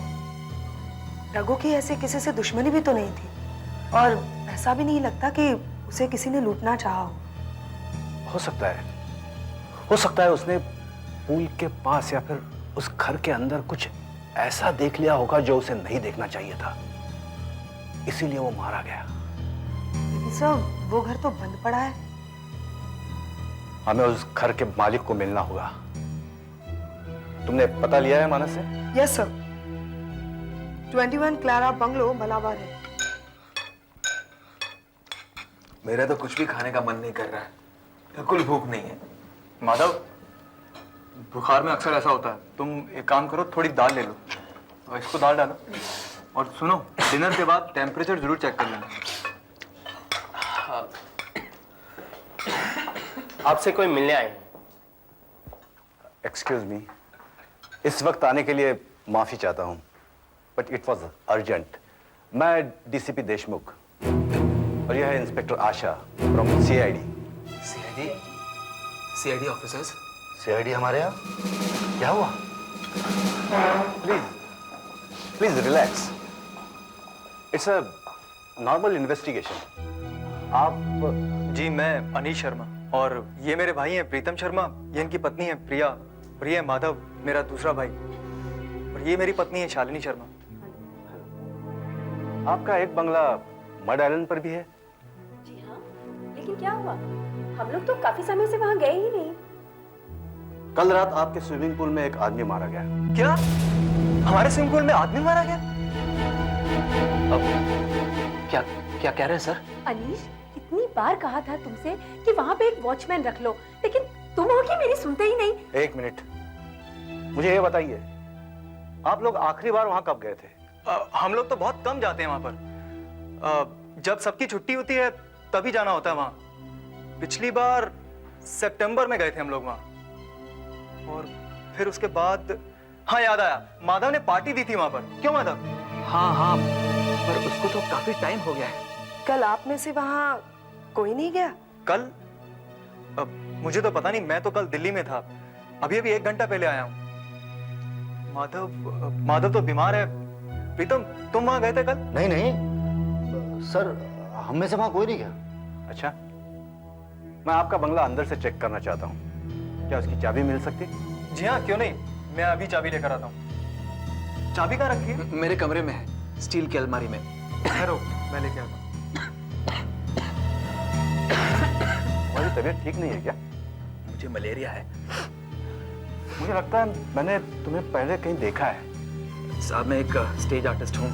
रघु की ऐसे किसी से दुश्मनी भी तो नहीं थी और ऐसा भी नहीं लगता कि उसे किसी ने लूटना चाहा हो सकता है, हो सकता है उसने पूल के पास या फिर उस घर के अंदर कुछ ऐसा देख लिया होगा जो उसे नहीं देखना चाहिए था, इसीलिए वो मारा गया। लेकिन सर, वो घर तो बंद पड़ा है। हमें उस घर के मालिक को मिलना होगा। तुमने पता लिया है मानस से? Yes sir, 21 Clara bungalow Malabar है। मेरा तो कुछ भी खाने का मन नहीं कर रहा है, बिल्कुल भूख नहीं है। माधव, बुखार में अक्सर ऐसा होता है, तुम एक काम करो, थोड़ी दाल ले लो और इसको दाल डालो। और सुनो, डिनर के बाद टेम्परेचर जरूर चेक कर लेना। आपसे कोई मिलने आए हैं। एक्सक्यूज मी, इस वक्त आने के लिए माफी चाहता हूं, बट इट वॉज अर्जेंट। मैं डीसीपी देशमुख और यह है inspector Asha from CID. CID officers? CID हमारे यहाँ? क्या हुआ? Please please relax, it's a normal investigation. आप? जी, मैं अनीश शर्मा और ये मेरे भाई हैं प्रीतम शर्मा, ये इनकी पत्नी है प्रिया, और ये है माधव, मेरा दूसरा भाई, और ये मेरी पत्नी है शालिनी शर्मा। आपका एक बंगला मड आइलैंड पर भी है? जी हाँ, लेकिन क्या हुआ? हम लोग तो काफी समय से वहाँ गए ही नहीं। कल रात आपके स्विमिंग पूल में एक आदमी मारा गया। क्या? हमारे स्विमिंग पूल में आदमी मारा गया? क्या क्या कह रहे हैं सर? अनीश, कितनी बार कहा था तुमसे कि वहाँ पे एक वॉचमैन रख लो, लेकिन तुम हो कि मेरी सुनते ही नहीं। एक मिनट, मुझे ये बताइए, आप लोग आखिरी बार वहां कब गए थे? हम लोग तो बहुत कम जाते हैं वहां पर। जब सबकी छुट्टी होती है तभी जाना होता है वहां। पिछली बार सितंबर में गए थे हम लोग वहां, और फिर उसके बाद हाँ याद आया, माधव ने पार्टी दी थी वहां पर। क्यों माधव? हाँ, पर उसको तो काफी टाइम हो गया है। कल आप में से वहाँ कोई नहीं गया? कल? मुझे तो पता नहीं, मैं तो कल दिल्ली में था, अभी 1 घंटा पहले आया हूँ। माधव तो बीमार है। प्रीतम, तुम वहां गए थे कल? नहीं सर, हम में से वहां कोई नहीं गया। अच्छा, मैं आपका बंगला अंदर से चेक करना चाहता हूँ, क्या उसकी चाबी मिल सकती? जी हाँ, क्यों नहीं, मैं अभी चाबी लेकर आता हूँ। चाबी कहाँ रखी है? मेरे कमरे में है, स्टील की अलमारी में। ठहरो, मैं लेके आता हूँ। तुम्हारी तबीयत ठीक नहीं है क्या? मुझे मलेरिया है। मुझे लगता है मैंने तुम्हें पहले कहीं देखा है। साहब, मैं एक स्टेज आर्टिस्ट हूँ,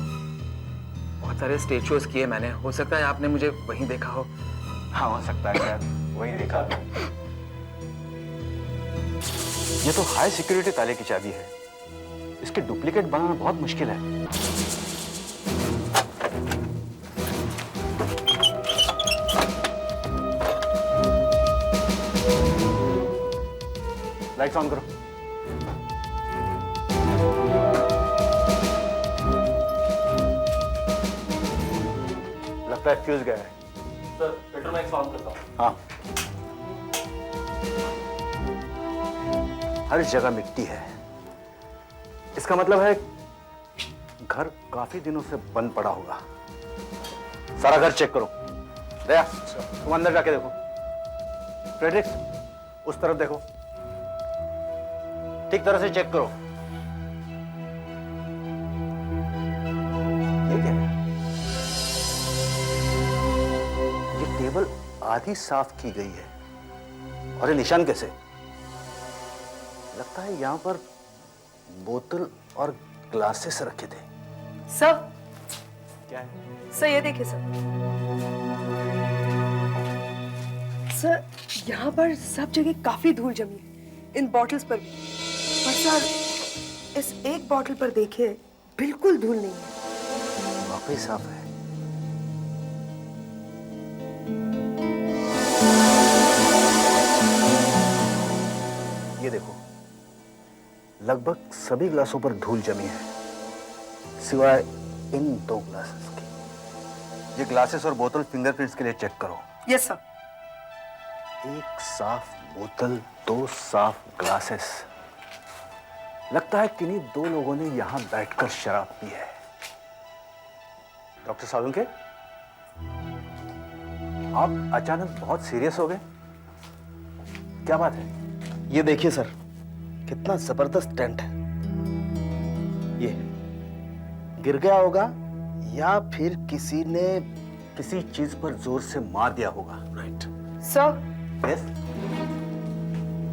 बहुत सारे स्टेज शोज किए मैंने, हो सकता है आपने मुझे वहीं देखा हो। हाँ, हो सकता है शायद वहीं देखा। ये तो हाई सिक्योरिटी ताले की चाबी है, इसके डुप्लीकेट बनाना बहुत मुश्किल है। लाइट्स ऑन करो। लगता है फ्यूज गया है। सर, पेट्रोमैक्स ऑन करता हूँ। हाँ, हर जगह मिट्टी है, इसका मतलब है घर काफी दिनों से बंद पड़ा होगा। सारा घर चेक करो। दया, तुम अंदर जाके देखो। फ्रेडरिक्स, उस तरफ देखो, ठीक तरह से चेक करो। ये क्या है? ये टेबल आधी साफ की गई है, और ये निशान कैसे? लगता है यहां पर बोतल और ग्लासेस रखे थे। सर, क्या है? सर ये देखिए सर, यहाँ पर सब जगह काफी धूल जमी है। इन बॉटल्स पर भी। पर सर इस एक बॉटल पर देखिए बिल्कुल धूल नहीं है। वाकई साफ है। ये देखो, लगभग सभी ग्लासों पर धूल जमी है सिवाय इन 2 ग्लासेस की। ये ग्लासेस और बोतल फिंगरप्रिंट्स के लिए चेक करो। Yes sir. एक साफ बोतल, 2 साफ ग्लासेस। लगता है किन्हीं 2 लोगों ने यहां बैठकर शराब पी है। डॉक्टर सालुंके, आप अचानक बहुत सीरियस हो गए, क्या बात है? ये देखिए सर, कितना जबरदस्त टेंट है। ये गिर गया होगा या फिर किसी ने किसी चीज पर जोर से मार दिया होगा। Right sir. यस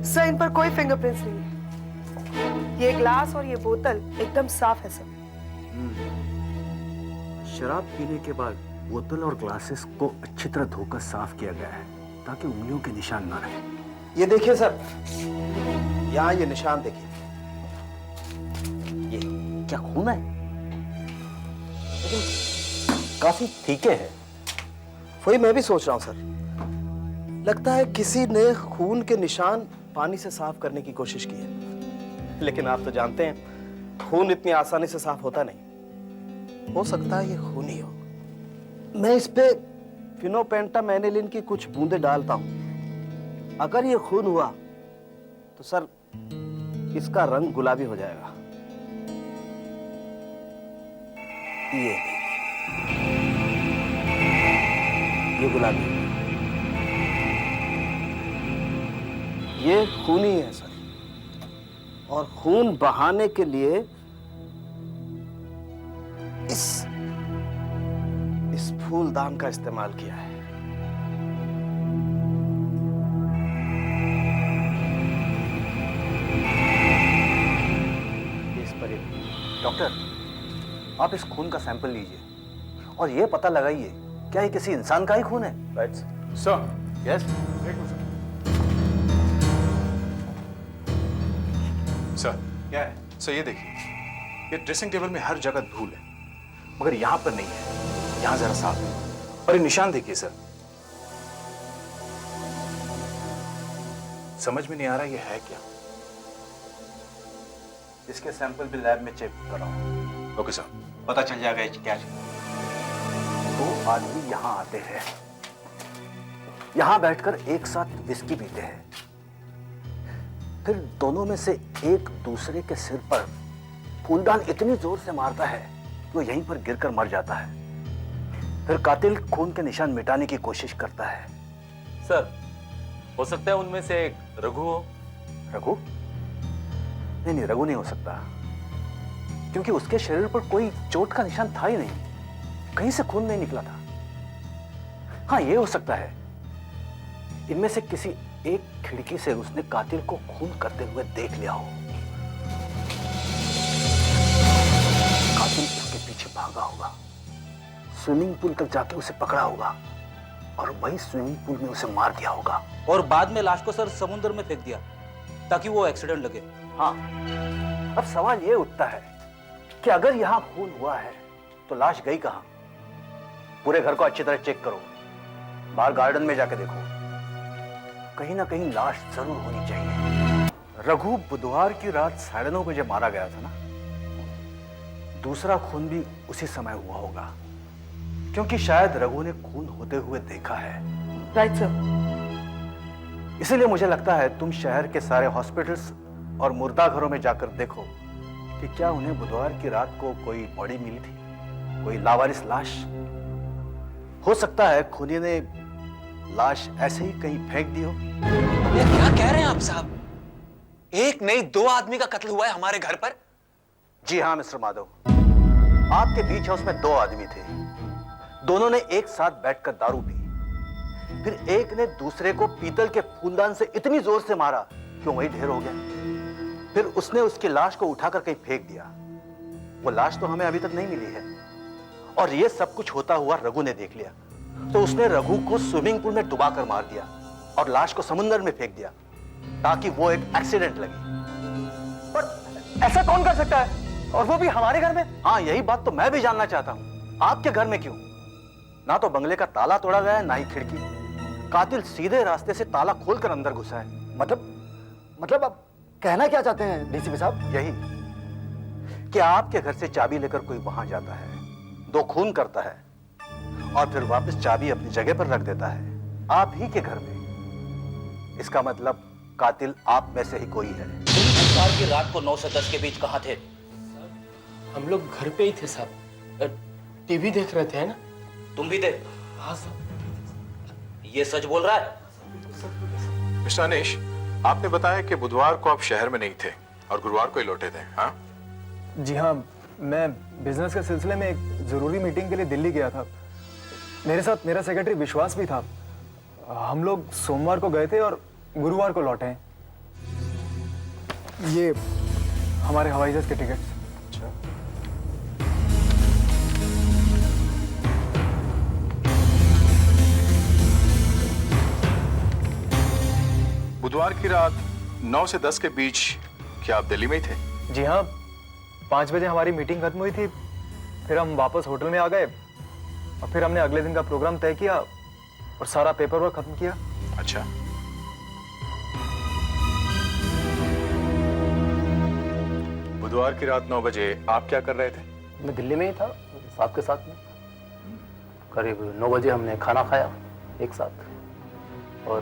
सर, इन पर कोई फिंगरप्रिंट्स नहीं है। ये ग्लास और ये बोतल एकदम साफ है सर। शराब पीने के बाद बोतल और ग्लासेस को अच्छी तरह धोकर साफ किया गया है ताकि उंगलियों के निशान ना रहे। ये देखिए सर, यहाँ ये निशान देखिए। ये क्या खून है? लेकिन काफी फीके है। वही मैं भी सोच रहा हूँ सर। लगता है किसी ने खून के निशान पानी से साफ करने की कोशिश की है, लेकिन आप तो जानते हैं खून इतनी आसानी से साफ होता नहीं। हो सकता है ये खून ही हो। मैं इस पे फिनोपेंटामेनिलिन की कुछ बूंदें डालता हूं। अगर ये खून हुआ तो सर इसका रंग गुलाबी हो जाएगा। ये गुलाबी, ये खून ही है सर। और खून बहाने के लिए इस फूलदान का इस्तेमाल किया है। इस पर डॉक्टर, आप इस खून का सैंपल लीजिए और ये पता लगाइए क्या ये किसी इंसान का ही खून है। Right sir. Yes sir. क्या है सर? ये देखिए, ये ड्रेसिंग टेबल में हर जगह धूल है, मगर यहां पर नहीं है। यहां जरा साफ है। और ये निशान देखिए सर, समझ में नहीं आ रहा ये है क्या। इसके सैंपल भी लैब में चेक कराओ। Okay sir. पता चल जाएगा क्या है। 2 आदमी यहां आते हैं, यहां बैठकर एक साथ विस्की पीते हैं, फिर दोनों में से एक दूसरे के सिर पर फूलदान इतनी जोर से मारता है कि वो यहीं पर गिरकर मर जाता है। फिर कातिल खून के निशान मिटाने की कोशिश करता है। सर, हो सकता है उनमें से एक रघु हो। रघु? नहीं, रघु नहीं हो सकता, क्योंकि उसके शरीर पर कोई चोट का निशान था ही नहीं, कहीं से खून नहीं निकला था। हाँ, ये हो सकता है इनमें से किसी एक खिड़की से उसने कातिल को खून करते हुए देख लिया हो। कातिल उसके पीछे भागा होगा, स्विमिंग पूल तक जाके उसे पकड़ा होगा और वही स्विमिंग पूल में उसे मार दिया होगा। और बाद में लाश को सर समुद्र में फेंक दिया ताकि वो एक्सीडेंट लगे। हाँ, अब सवाल ये उठता है कि अगर यहां खून हुआ है तो लाश गई कहां? पूरे घर को अच्छी तरह चेक करो, बाहर गार्डन में जाके देखो, कहीं ना कहीं लाश जरूर होनी चाहिए। रघु बुधवार की रात 9:30 बजे मारा गया था ना। दूसरा खून भी उसी समय हुआ होगा, क्योंकि शायद रघु ने खून होते हुए देखा है। Right sir. इसीलिए मुझे लगता है तुम शहर के सारे हॉस्पिटल्स और मुर्दा घरों में जाकर देखो कि क्या उन्हें बुधवार की रात को कोई बॉडी मिली थी, कोई लावारिस लाश। हो सकता है खूनी ने लाश ऐसे ही कहीं फेंक दी हो। ये क्या कह रहे हैं आप साहब? एक नहीं 2 आदमी का कत्ल हुआ है हमारे घर पर। जी हाँ मिस्टर माधव, आपके बीच हाउस में 2 आदमी थे। दोनों ने एक साथ बैठकर दारू पी, फिर एक ने दूसरे को पीतल के फूलदान से इतनी जोर से मारा कि वही ढेर हो गया। फिर उसने उसकी लाश को उठाकर कहीं फेंक दिया। वो लाश तो हमें अभी तक नहीं मिली है, और ये सब कुछ होता हुआ रघु ने देख लिया, तो उसने रघु को स्विमिंग पूल में डुबा कर मार दिया और लाश को समुद्र में फेंक दिया। ताकि वो एक एक्सीडेंट लगे। पर ऐसा कौन कर सकता है, और वो भी हमारे घर में? हाँ, यही बात तो मैं भी जानना चाहता हूँ। आपके घर में क्यों? ना तो बंगले का ताला तोड़ा गया है, ना ही खिड़की। कातिल सीधे रास्ते से ताला खोलकर अंदर घुसा है। मतलब आप कहना क्या चाहते हैं डीसीपी साहब? यही कि आपके घर से चाबी लेकर कोई वहां जाता है, 2 खून करता है और फिर वापस चाबी अपनी जगह पर रख देता है, आप ही के घर में। इसका मतलब कातिल आप में से ही कोई है। बुधवार की रात को 9 से 10 के बीच कहाँ थे? हम लोग घर पे ही थे साहब, टीवी देख रहे थे, है ना? तुम भी थे? हाँ साहब। ये सच बोल रहा है? मिस्टर अनीश, आपने बताया कि बुधवार को आप शहर में नहीं थे और गुरुवार को ही लौटे थे, हाँ? जी हाँ, मैं बिजनेस के सिलसिले में एक जरूरी मीटिंग के लिए दिल्ली गया था। मेरे साथ मेरा सेक्रेटरी विश्वास भी था। हम लोग सोमवार को गए थे और गुरुवार को लौटे हैं। ये हमारे हवाई जहाज के टिकट्स। अच्छा। बुधवार की रात 9 से 10 के बीच क्या आप दिल्ली में ही थे? जी हाँ, 5 बजे हमारी मीटिंग खत्म हुई थी। फिर हम वापस होटल में आ गए और फिर हमने अगले दिन का प्रोग्राम तय किया और सारा पेपर वर्क खत्म किया। अच्छा। बुधवार की रात 9 बजे आप क्या कर रहे थे? मैं दिल्ली में ही था, साहब के साथ में। करीब 9 बजे हमने खाना खाया एक साथ और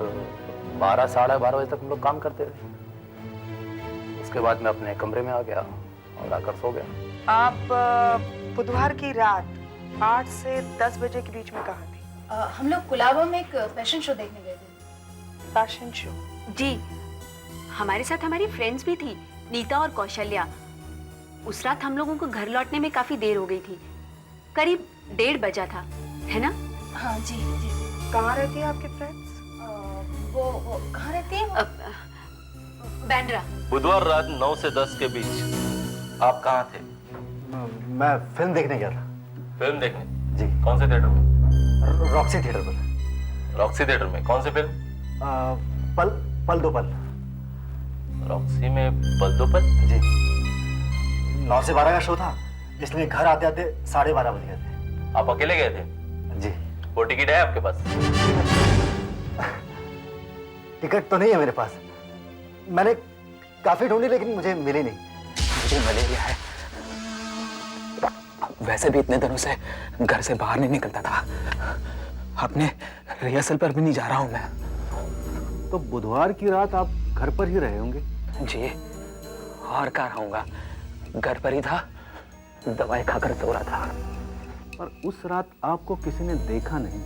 12 साढ़े 12 बजे तक हम लोग काम करते रहे। उसके बाद मैं अपने कमरे में आ गया और आकर सो गया। आप बुधवार की रात 8 से 10 बजे के बीच में कहाँ थे? हम लोग कुलाबा में एक फैशन शो देखने गए थे। Fashion show? जी, हमारे साथ हमारी फ्रेंड्स भी थी, नीता और कौशल्या। उस रात हम लोगों को घर लौटने में काफी देर हो गई थी, करीब 1:30 बजा था, है ना? हाँ जी जी। कहाँ रहती है आपके फ्रेंड्स? वो कहाँ रहती है? बैंड्रा। बुधवार रात 9 से 10 के बीच आप कहाँ थे? मैं फिल्म देखने गया था। फिल्म देखने? जी। कौन से थिएटर में? रॉक्सी थिएटर पर। रॉक्सी थिएटर में कौन सी फिल्म? पल दो पल। रॉक्सी में पल दो पल? जी। 9 से 12 का शो था, इसलिए घर आते आते 12:30 बज गए थे। आप अकेले गए थे? जी। वो टिकट है आपके पास? टिकट तो नहीं है मेरे पास। मैंने काफी ढूंढी लेकिन मुझे मिली नहीं। मुझे मलेरिया है। वैसे भी इतने दिनों से घर से बाहर नहीं निकलता था। अपने रिहर्सल पर भी नहीं जा रहा हूं मैं। तो बुधवार की रात आप घर पर ही रहे होंगे? जी, और कहाँ रहूंगा, घर पर ही था, दवाई खाकर सो रहा था। पर उस रात आपको किसी ने देखा नहीं।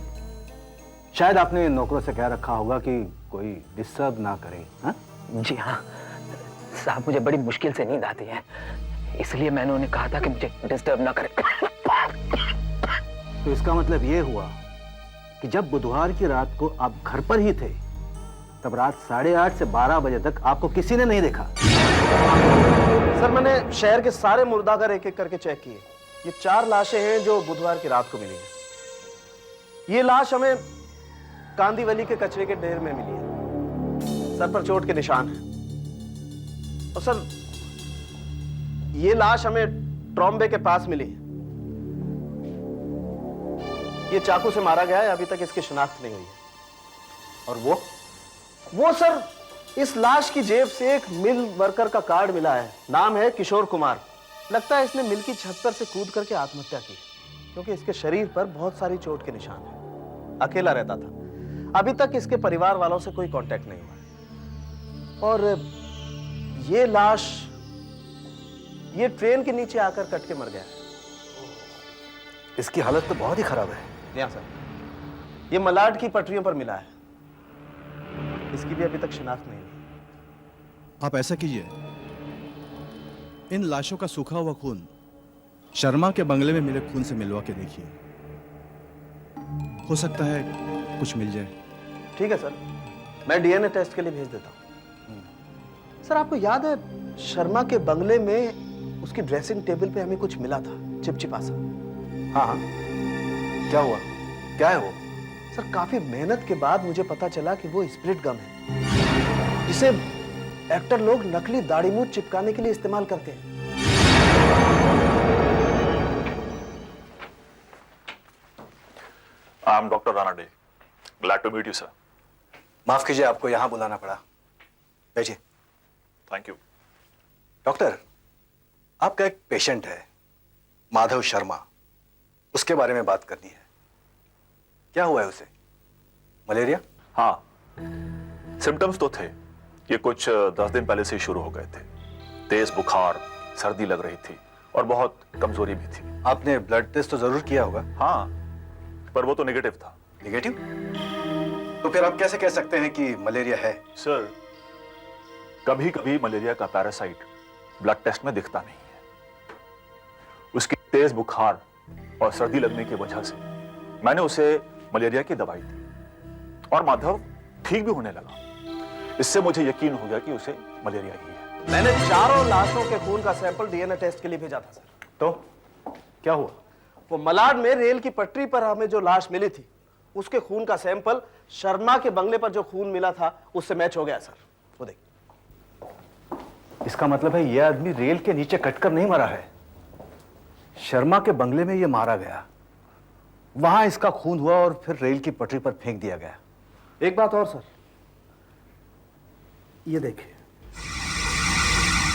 शायद आपने नौकरों से कह रखा होगा कि कोई डिस्टर्ब ना करे। हाँ? जी हाँ साहब, मुझे बड़ी मुश्किल से नींद आती है, इसलिए मैंने उन्हें कहा था कि मुझे डिस्टर्ब ना करे। तो इसका मतलब ये हुआ कि जब बुधवार की रात को आप घर पर ही थे, तब रात 8:30 से 12 बजे तक आपको किसी ने नहीं देखा। सर, मैंने शहर के सारे मुर्दाघर एक एक करके चेक किए। ये 4 लाशें हैं जो बुधवार की रात को मिली हैं। ये लाश हमें कांदीवली के कचरे के ढेर में मिली है। सर पर चोट के निशान हैं। और सर, ये लाश हमें ट्रॉम्बे के पास मिली है। ये चाकू से मारा गया है, अभी तक इसकी शिनाख्त नहीं हुई है। और वो सर, इस लाश की जेब से एक मिल वर्कर का कार्ड मिला है, नाम है किशोर कुमार। लगता है इसने मिल की छत पर से कूद करके आत्महत्या की, क्योंकि इसके शरीर पर बहुत सारी चोट के निशान हैं। अकेला रहता था, अभी तक इसके परिवार वालों से कोई कांटेक्ट नहीं हुआ। और ये लाश ये ट्रेन के नीचे आकर कट के मर गया है। इसकी हालत तो बहुत ही खराब है। यहाँ सर, ये मलाड की पटरियों पर मिला है। इसकी भी अभी तक शिनाख्त नहीं हुई। आप ऐसा कीजिए, इन लाशों का सूखा हुआ खून शर्मा के बंगले में मिले खून से मिलवा के देखिए, हो सकता है कुछ मिल जाए। ठीक है सर, मैं डीएनए टेस्ट के लिए भेज देता हूँ। सर, आपको याद है शर्मा के बंगले में उसकी ड्रेसिंग टेबल पे हमें कुछ मिला था, चिपचिपा सा? हाँ हाँ, क्या हुआ? क्या है वो? सर, काफी मेहनत के बाद मुझे पता चला कि वो स्प्रिट गम है। जिसे एक्टर लोग नकली दाढ़ी मूंछ चिपकाने के लिए इस्तेमाल करते हैं। I am doctor Rana Dey, glad to meet you sir. माफ कीजिए, आपको यहां बुलाना पड़ा। बैठिए। Thank you. डॉक्टर, आपका एक पेशेंट है माधव शर्मा, उसके बारे में बात करनी है। क्या हुआ है उसे? मलेरिया? हाँ, सिम्टम्स तो थे। ये कुछ 10 दिन पहले से शुरू हो गए थे। तेज बुखार, सर्दी लग रही थी और बहुत कमजोरी भी थी। आपने ब्लड टेस्ट तो जरूर किया होगा? हाँ, पर वो तो नेगेटिव था। नेगेटिव? तो फिर आप कैसे कह सकते हैं कि मलेरिया है? सर, कभी कभी मलेरिया का पैरासाइट ब्लड टेस्ट में दिखता नहीं है। उसकी तेज बुखार और सर्दी लगने की वजह से मैंने उसे मलेरिया की दवाई दी और माधव ठीक भी होने लगा। इससे मुझे यकीन हो गया कि उसे मलेरिया ही है। मैंने चारों लाशों के खून का सैंपल डीएनए टेस्ट के लिए भेजा था सर। तो क्या हुआ? वो मलाड में रेल की पटरी पर हमें जो लाश मिली थी, उसके खून का सैंपल शर्मा के बंगले पर जो खून मिला था उससे मैच हो गया सर। वो देखिए। इसका मतलब है यह आदमी रेल के नीचे कटकर नहीं मरा है, शर्मा के बंगले में यह मारा गया, वहां इसका खून हुआ और फिर रेल की पटरी पर फेंक दिया गया। एक बात और सर, ये देखिए,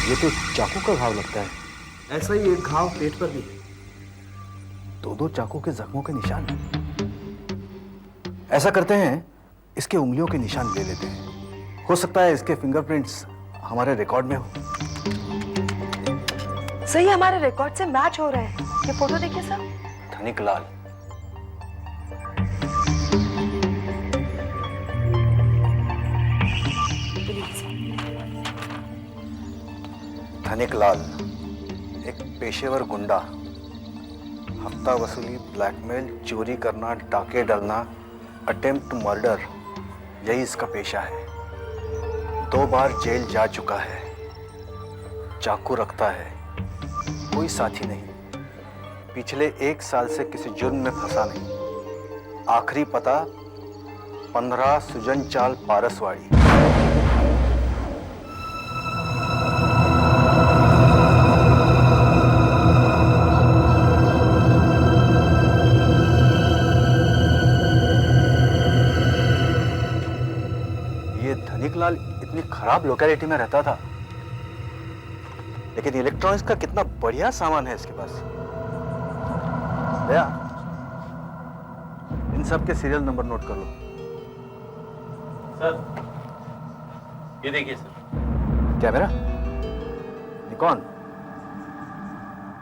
ये तो चाकू का घाव लगता है। ऐसा ही एक घाव पेट पर भी है। दो चाकू के जख्मों के निशान। ऐसा करते हैं, इसके उंगलियों के निशान ले लेते हैं। हो सकता है इसके फिंगरप्रिंट्स हमारे रिकॉर्ड में हो। सही, हमारे रिकॉर्ड से मैच हो रहा है। ये फोटो देखिए सर। धनिक लाल। धनिक लाल एक पेशेवर गुंडा, हफ्ता वसूली, ब्लैकमेल, चोरी करना, डाके डालना, अटेम्प्ट मर्डर, यही इसका पेशा है। 2 बार जेल जा चुका है। चाकू रखता है, कोई साथी नहीं। पिछले 1 साल से किसी जुर्म में फंसा नहीं। आखिरी पता 15 सुजन चाल, पारसवाड़ी। लाल इतनी खराब लोकेलिटी में रहता था, लेकिन इलेक्ट्रॉनिक्स का कितना बढ़िया सामान है इसके पास। भैया, इन सब के सीरियल नंबर नोट कर लो। सर, ये देखिए सर। क्या मेरा? निकॉन?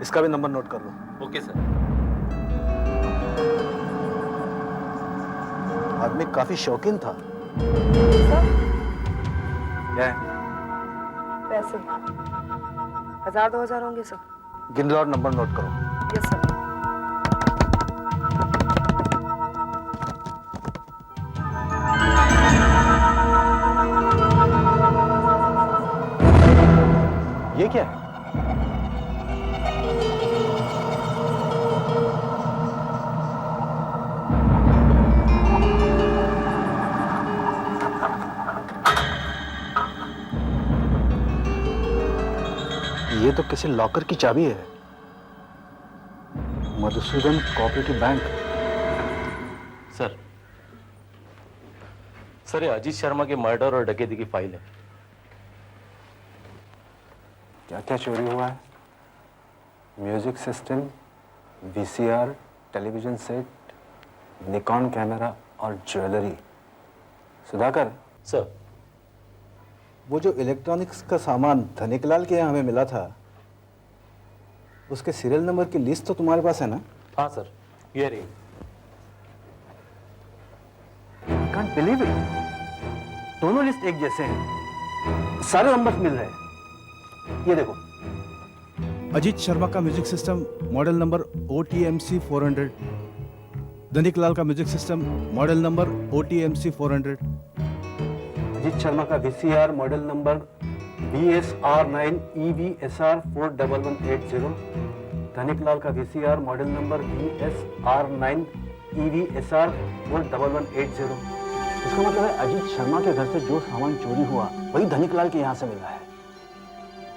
इसका भी नंबर नोट कर लो। Okay sir. आदमी काफी शौकीन था। क्या है? पैसे 1000-2000 होंगे सर। गिन लो और नंबर नोट करो। Yes sir. ये क्या है? ये तो किसी लॉकर की चाबी है। Madhusudan cooperative bank. सर, ये अजीत शर्मा के मर्डर और डकैती की फाइल है। क्या क्या चोरी हुआ है? Music system, VCR, television set, Nikon camera और ज्वेलरी। सुधाकर सर, वो जो इलेक्ट्रॉनिक्स का सामान धनिकलाल के यहाँ हमें मिला था, उसके सीरियल नंबर की लिस्ट तो तुम्हारे पास है ना? हाँ सर, ये रही। I can't believe it. दोनों लिस्ट एक जैसे हैं, सारे नंबर्स मिल रहे हैं। ये देखो, अजीत शर्मा का music system model number OTMC 400, Dhaniklal का music system model number OTMC 400, Ajit Sharma का VCR model number BSR9 EVSR 41180, Dhaniklal का VCR model number BSR9 EVSR 41180, इसका मतलब है अजीत शर्मा के घर से जो सामान चोरी हुआ वही धनिक लाल के यहाँ से मिला है।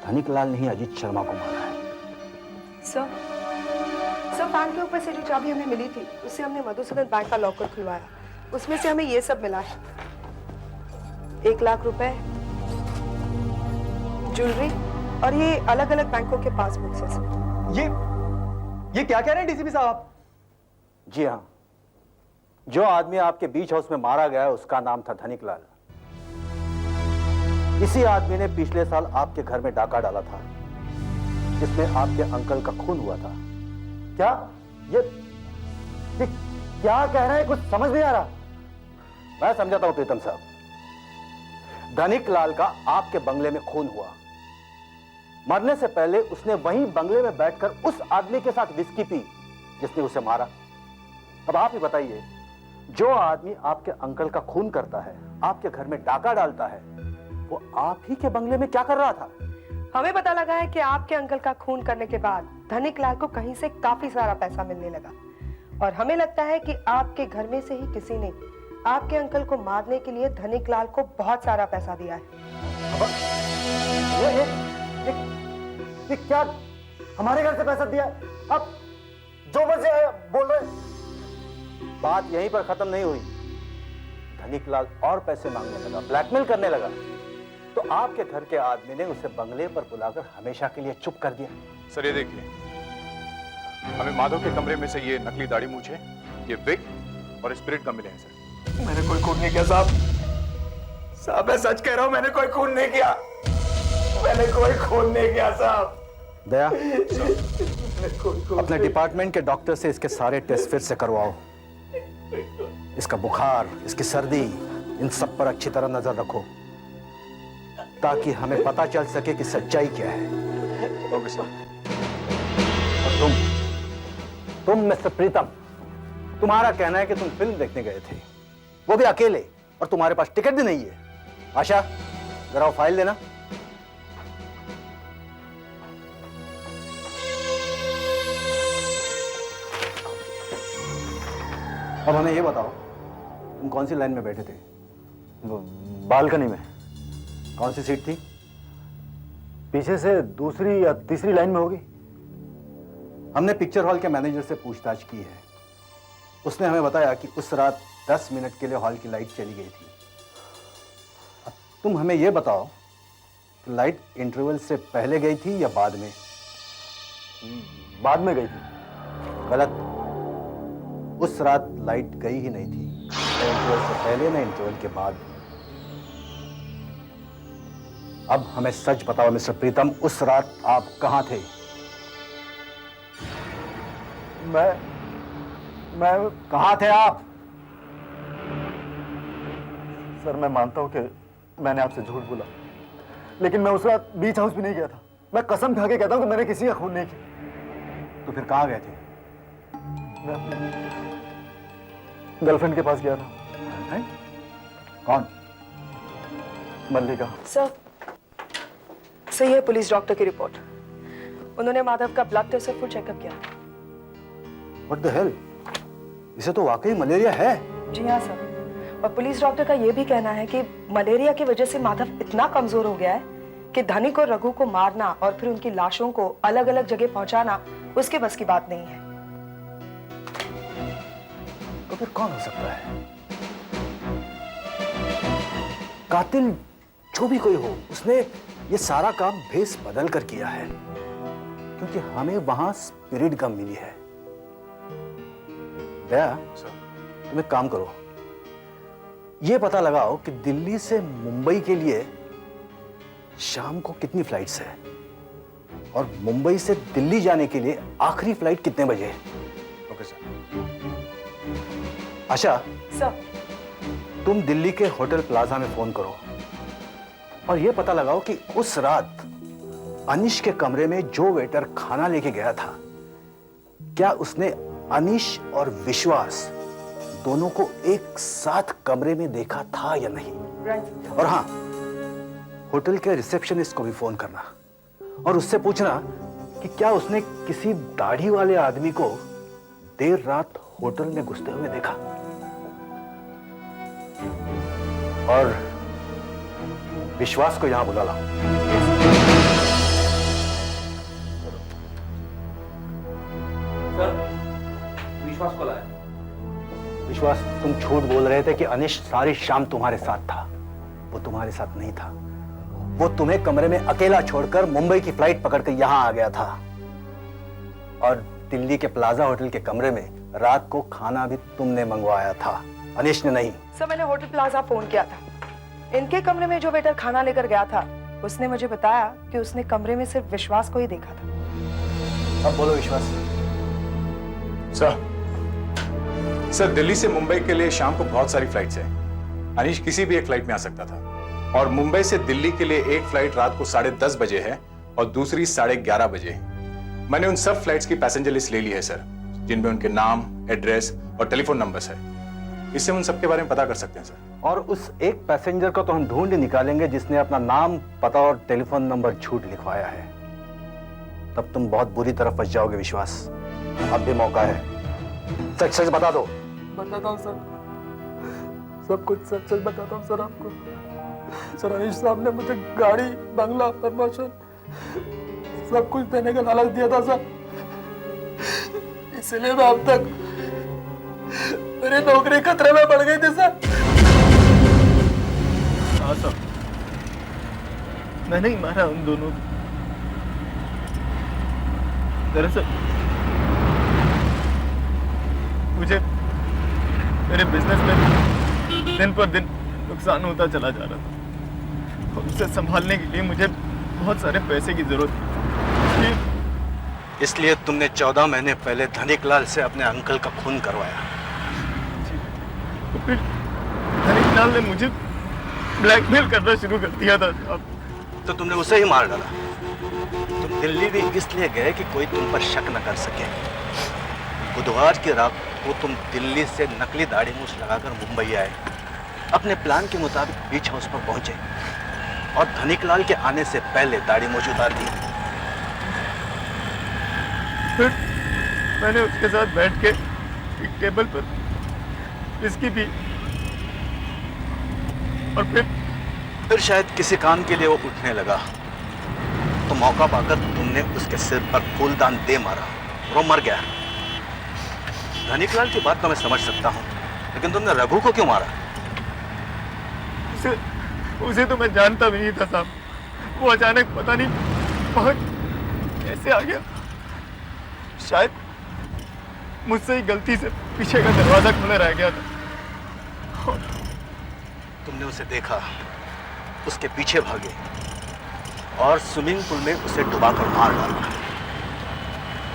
धनिक लाल ने ही अजीत शर्मा को मारा है। सर फैन के ऊपर से जो चाबी हमें मिली थी उससे हमने मधुसूदन बैंक का लॉकर खुलवाया। उसमें से हमें ये सब मिला है, 1 लाख रुपए, ज्वेलरी और ये अलग अलग बैंकों के पासबुक्स हैं। ये क्या कह रहे हैं डीसीपी साहब? जी हाँ, जो आदमी आपके बीच हाउस में मारा गया उसका नाम था धनिक लाल। इसी आदमी ने पिछले साल आपके घर में डाका डाला था जिसमें आपके अंकल का खून हुआ था। क्या ये क्या कह रहे हैं? कुछ समझ नहीं आ रहा। मैं समझाता हूं प्रीतम साहब। धनिक लाल का आपके बंगले में खून हुआ। मरने से पहले उसने वहीं बंगले में बैठकर उस आदमी के साथ विस्की पी जिसने उसे मारा। अब आप ही बताइए, जो आदमी आपके अंकल का खून करता है, आपके घर में डाका डालता है, वो आप ही के बंगले में क्या कर रहा था? हमें पता लगा है कि आपके अंकल का खून करने के बाद धनिक लाल को कहीं से काफी सारा पैसा मिलने लगा और हमें लगता है कि आपके घर में से ही किसी ने आपके अंकल को मारने के लिए धनिक लाल को बहुत सारा पैसा दिया है। ये क्या हमारे घर से पैसा दिया? अब जो मर्जी बोल रहे। बात यहीं पर खत्म नहीं हुई। धनिक लाल और पैसे मांगने लगा, ब्लैकमेल करने लगा, तो आपके घर के आदमी ने उसे बंगले पर बुलाकर हमेशा के लिए चुप कर दिया। सर ये देखिए, हमें माधव के कमरे में से ये नकली दाढ़ी मूछे, ये विग और स्पिरिट गम मिले हैं सर। मैंने कोई खून नहीं किया साहब। साहब मैं सच कह रहा हूं, मैंने कोई खून नहीं किया। मैंने कोई खून नहीं किया साहब। दया, अपने डिपार्टमेंट के डॉक्टर से इसके सारे टेस्ट फिर से करवाओ। इसका बुखार, इसकी सर्दी, इन सब पर अच्छी तरह नजर रखो ताकि हमें पता चल सके कि सच्चाई क्या है। Okay sir. और तुम मिस्टर प्रीतम, तुम्हारा कहना है कि तुम फिल्म देखने गए थे, वो भी अकेले, और तुम्हारे पास टिकट भी नहीं है। आशा, जरा वो फाइल देना। अब हमें ये बताओ, तुम कौन सी लाइन में बैठे थे? बालकनी में। कौन सी सीट थी? पीछे से दूसरी या तीसरी लाइन में होगी। हमने पिक्चर हॉल के मैनेजर से पूछताछ की है। उसने हमें बताया कि उस रात 10 मिनट के लिए हॉल की लाइट चली गई थी। अब तुम हमें यह बताओ कि लाइट इंटरवल से पहले गई थी या बाद में? बाद में गई थी। गलत। उस रात लाइट गई ही नहीं थी, न इंटरवल से पहले न इंटरवल के बाद। अब हमें सच बताओ मिस्टर प्रीतम, उस रात आप कहां थे? मैं कहां थे आप? सर मैं मानता हूं कि मैंने आपसे झूठ बोला, लेकिन मैं उस रात बीच हाउस भी नहीं गया था। मैं कसम खा के कहता हूं कि मैंने किसी का खून नहीं किया। तो फिर कहां गए थे? मैं गर्लफ्रेंड के पास गया था। है? कौन? मल्लिका। सर ये है पुलिस डॉक्टर की रिपोर्ट। उन्होंने माधव का ब्लड टेस्ट और फुल चेकअप किया। What the hell? इसे तो वाकई मलेरिया है। जी हाँ सर, और पुलिस डॉक्टर का यह भी कहना है कि मलेरिया की वजह से माधव इतना कमजोर हो गया है कि धनिक और रघु को मारना और फिर उनकी लाशों को अलग अलग जगह पहुंचाना उसके बस की बात नहीं है। तो फिर कौन हो सकता है? कातिल जो भी कोई हो, उसने ये सारा काम भेस बदल कर किया है, क्योंकि हमें वहां स्पिरिट गम मिली है। दया, तुम एक काम करो, ये पता लगाओ कि दिल्ली से मुंबई के लिए शाम को कितनी फ्लाइट्स है और मुंबई से दिल्ली जाने के लिए आखिरी फ्लाइट कितने बजे है। Okay sir. आशा, सर तुम दिल्ली के होटल प्लाजा में फोन करो और यह पता लगाओ कि उस रात अनीश के कमरे में जो वेटर खाना लेके गया था, क्या उसने अनीश और विश्वास दोनों को एक साथ कमरे में देखा था या नहीं। और हाँ, होटल के रिसेप्शनिस्ट को भी फोन करना और उससे पूछना कि क्या उसने किसी दाढ़ी वाले आदमी को देर रात होटल में घुसते हुए देखा। और विश्वास को यहां बुला लाओ। सर, विश्वास को लाया। विश्वास, तुम झूठ बोल रहे थे कि अनिश सारी शाम तुम्हारे साथ था। वो तुम्हारे साथ नहीं था। वो तुम्हें कमरे में अकेला छोड़कर मुंबई की फ्लाइट पकड़कर यहां आ गया था और दिल्ली के प्लाजा होटल के कमरे में रात को खाना भी तुमने मंगवाया था, अनिश ने नहीं। सर, मैंने होटल प्लाजा फोन किया था। इनके कमरे में जो वेटर खाना लेकर गया था उसने मुझे बताया कि उसने कमरे में सिर्फ विश्वास को ही देखा था। अब बोलो विश्वास। सर, दिल्ली से मुंबई के लिए शाम को बहुत सारी फ्लाइट्स हैं। अनीश किसी भी एक फ्लाइट में आ सकता था और मुंबई से दिल्ली के लिए एक फ्लाइट रात को 10:30 बजे है और दूसरी 11:30 बजे है। मैंने उन सब फ्लाइट्स की पैसेंजर लिस्ट ले ली है सर, जिनमें उनके नाम, एड्रेस और टेलीफोन नंबर्स है। इससे उन सबके बारे में पता कर सकते हैं सर। और उस एक पैसेंजर को तो हम ढूंढ निकालेंगे जिसने अपना नाम, पता और टेलीफोन नंबर झूठ लिखवाया है। तब तुम बहुत बुरी तरह फंस जाओगे विश्वास। अब भी मौका है, सच सच बता दो। बताता हूँ सर, सब कुछ सच सच बताता हूँ सर आपको। सर, अनीश साहब ने मुझे गाड़ी, बंगला, प्रमोशन सब कुछ देने का लालच दिया था सर। इसलिए मैं अब तक मेरी नौकरी खतरे में पड़ गई थी सर। हाँ सर, मैंने ही मारा उन दोनों को। दरअसल मुझे मेरे बिजनेस में दिन पर दिन नुकसान होता चला जा रहा था और उसे संभालने के लिए मुझे बहुत सारे पैसे की जरूरत थी। इसलिए तुमने 14 महीने पहले धनिक लाल से अपने अंकल का खून करवाया। तो फिर धनिक लाल ने मुझे ब्लैकमेल करना शुरू कर दिया था। तो तुमने उसे ही मार डाला। तुम दिल्ली भी इसलिए गए कि कोई तुम पर शक न कर सके। बुधवार की रात को तुम दिल्ली से नकली दाढ़ी मूछ लगाकर मुंबई आए। अपने प्लान के मुताबिक बीच हाउस पर पहुंचे और धनिक लाल के आने से पहले दाढ़ी मूछ उतार दी। फिर मैंने उसके साथ बैठ के एक टेबल पर विस्की पी और फिर शायद किसी काम के लिए वो उठने लगा तो मौका पाकर तुमने उसके सिर पर फूलदान दे मारा और वो मर गया। धनिक लाल की बात तो मैं समझ सकता हूँ, लेकिन तुमने रघु को क्यों मारा? उसे तो मैं जानता भी नहीं था साहब। वो अचानक पता नहीं वहाँ कैसे आ गया। शायद मुझसे ही गलती से पीछे का दरवाजा खुला रह गया था। तुमने उसे देखा, उसके पीछे भागे और स्विमिंग पूल में उसे डुबाकर मार डाला।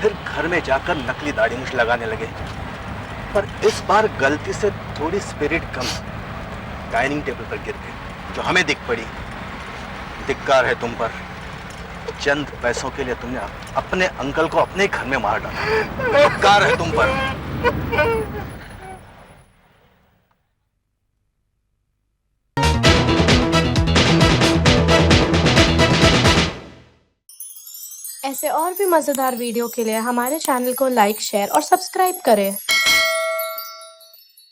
फिर घर में जाकर नकली दाढ़ी मूछ लगाने लगे, पर इस बार गलती से थोड़ी स्पिरिट कम डाइनिंग टेबल पर गिर गई, जो हमें दिख पड़ी। धिक्कार है तुम पर। चंद पैसों के लिए तुमने अपने अंकल को अपने घर में मार डाला। धिक्कार है तुम पर। ऐसे और भी मजेदार वीडियो के लिए हमारे चैनल को लाइक, शेयर और सब्सक्राइब करें।